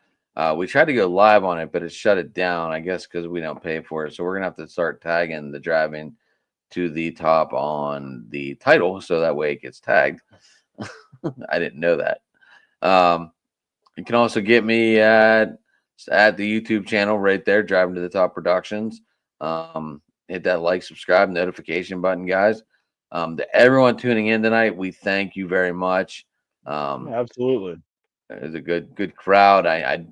We tried to go live on it, but it shut it down. I guess because we don't pay for it. So we're gonna have to start tagging the Driving to the Top on the title, so that way it gets tagged. I didn't know that. You can also get me at the YouTube channel right there, Driving to the Top Productions. Hit that like, subscribe, notification button, guys. To everyone tuning in tonight, we thank you very much. absolutely. It's a good crowd. I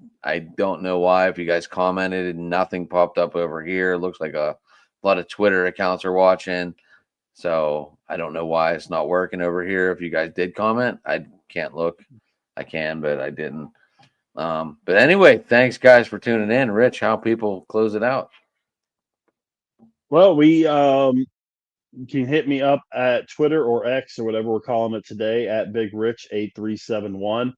don't know why. If you guys commented, nothing popped up over here. It looks like a lot of Twitter accounts are watching. So I don't know why it's not working over here. If you guys did comment, I can't look. I can, but I didn't. But anyway, thanks guys for tuning in. Rich, how people close it out? Well, we can hit me up at Twitter or X or whatever we're calling it today at Big Rich 8371.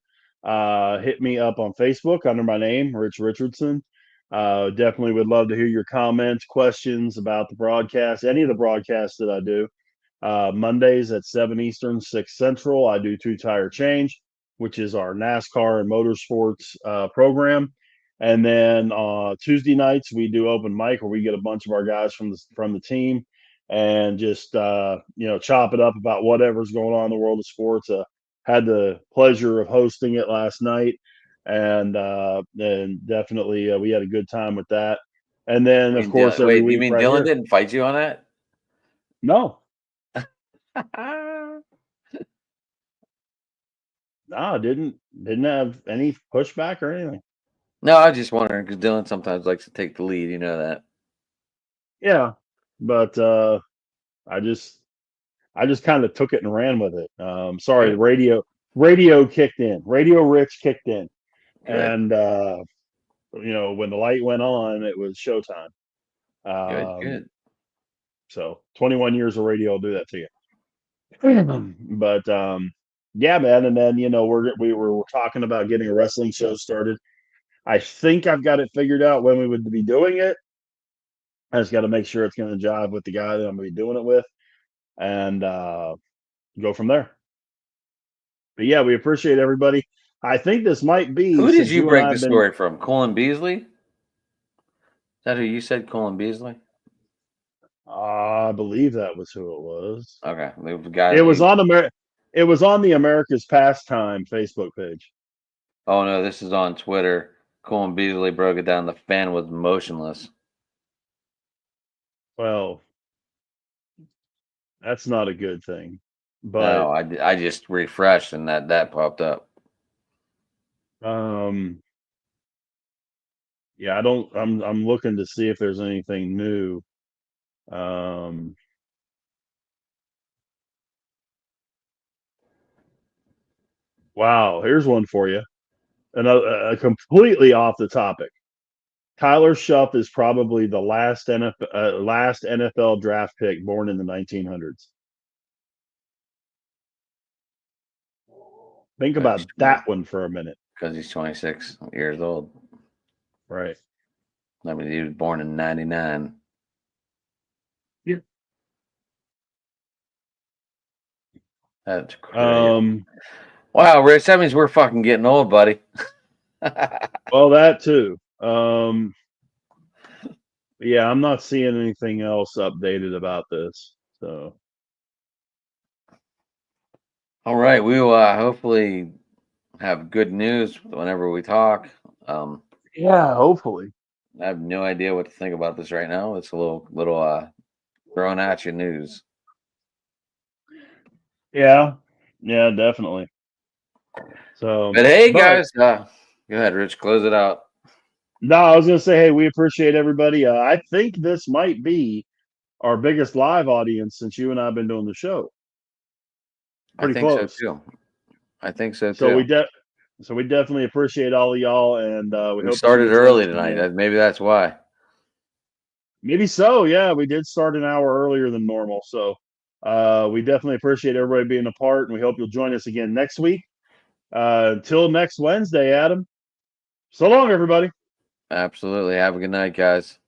Hit me up on Facebook under my name, Rich Richardson. Definitely would love to hear your comments, questions about the broadcast, any of the broadcasts that I do. Mondays at 7 Eastern, 6 Central, I do Two Tire Change, which is our NASCAR and motorsports program. And then Tuesday nights, we do open mic where we get a bunch of our guys from the team and just chop it up about whatever's going on in the world of sports. Had the pleasure of hosting it last night, and definitely we had a good time with that. And then, of course, every Wait, you week mean right Dylan here. didn't fight you on that? No, no, didn't have any pushback or anything. No, I was just wondering because Dylan sometimes likes to take the lead. You know that. Yeah, but I just I just kind of took it and ran with it. Sorry, the Good, radio kicked in. Radio Rich kicked in, good, and when the light went on, it was showtime. good, Um, good. so 21 years of radio will do that to you. But yeah, man. And then we're talking about getting a wrestling show started. I think I've got it figured out when we would be doing it. I just got to make sure it's going to jive with the guy that I'm going to be doing it with, and go from there. But yeah, we appreciate everybody. I think this might be, Who did since you you and break I the have been. story from? Colin Beasley? Is that who you said? Colin Beasley? I believe that was who it was. Okay, the It guy. was on It was on the America's Pastime Facebook page. Oh no, this is on Twitter. Colin Beasley broke it down. The fan was motionless. Well, that's not a good thing. But No, I just refreshed and that popped up. um, yeah, I don't. I'm looking to see if there's anything new. Um, wow, here's one for you. Another completely off the topic. Tyler Shuff is probably the last NFL draft pick born in the 1900s. Think about that one for a minute. Because he's 26 years old. Right. I mean, he was born in 99. Yeah. That's crazy. Um, Wow, Rich, that means we're fucking getting old, buddy. well, that too. Yeah, I'm not seeing anything else updated about this. So, All right, we will hopefully have good news whenever we talk. Um, yeah, hopefully. I have no idea what to think about this right now. It's a little thrown at you news. Yeah. Yeah, definitely. So, But hey, but guys, go ahead, Rich, close it out. no, I was going to say, hey, we appreciate everybody. I think this might be our biggest live audience since you and I have been doing the show. I Pretty think so close. too. I think so So too. we definitely appreciate all of y'all, and we We hope that you started can join early us tonight. again. Maybe that's why. Maybe so. Yeah, we did start an hour earlier than normal. So we definitely appreciate everybody being a part, and we hope you'll join us again next week. Until next Wednesday, Adam. So long, everybody. Absolutely. Have a good night, guys.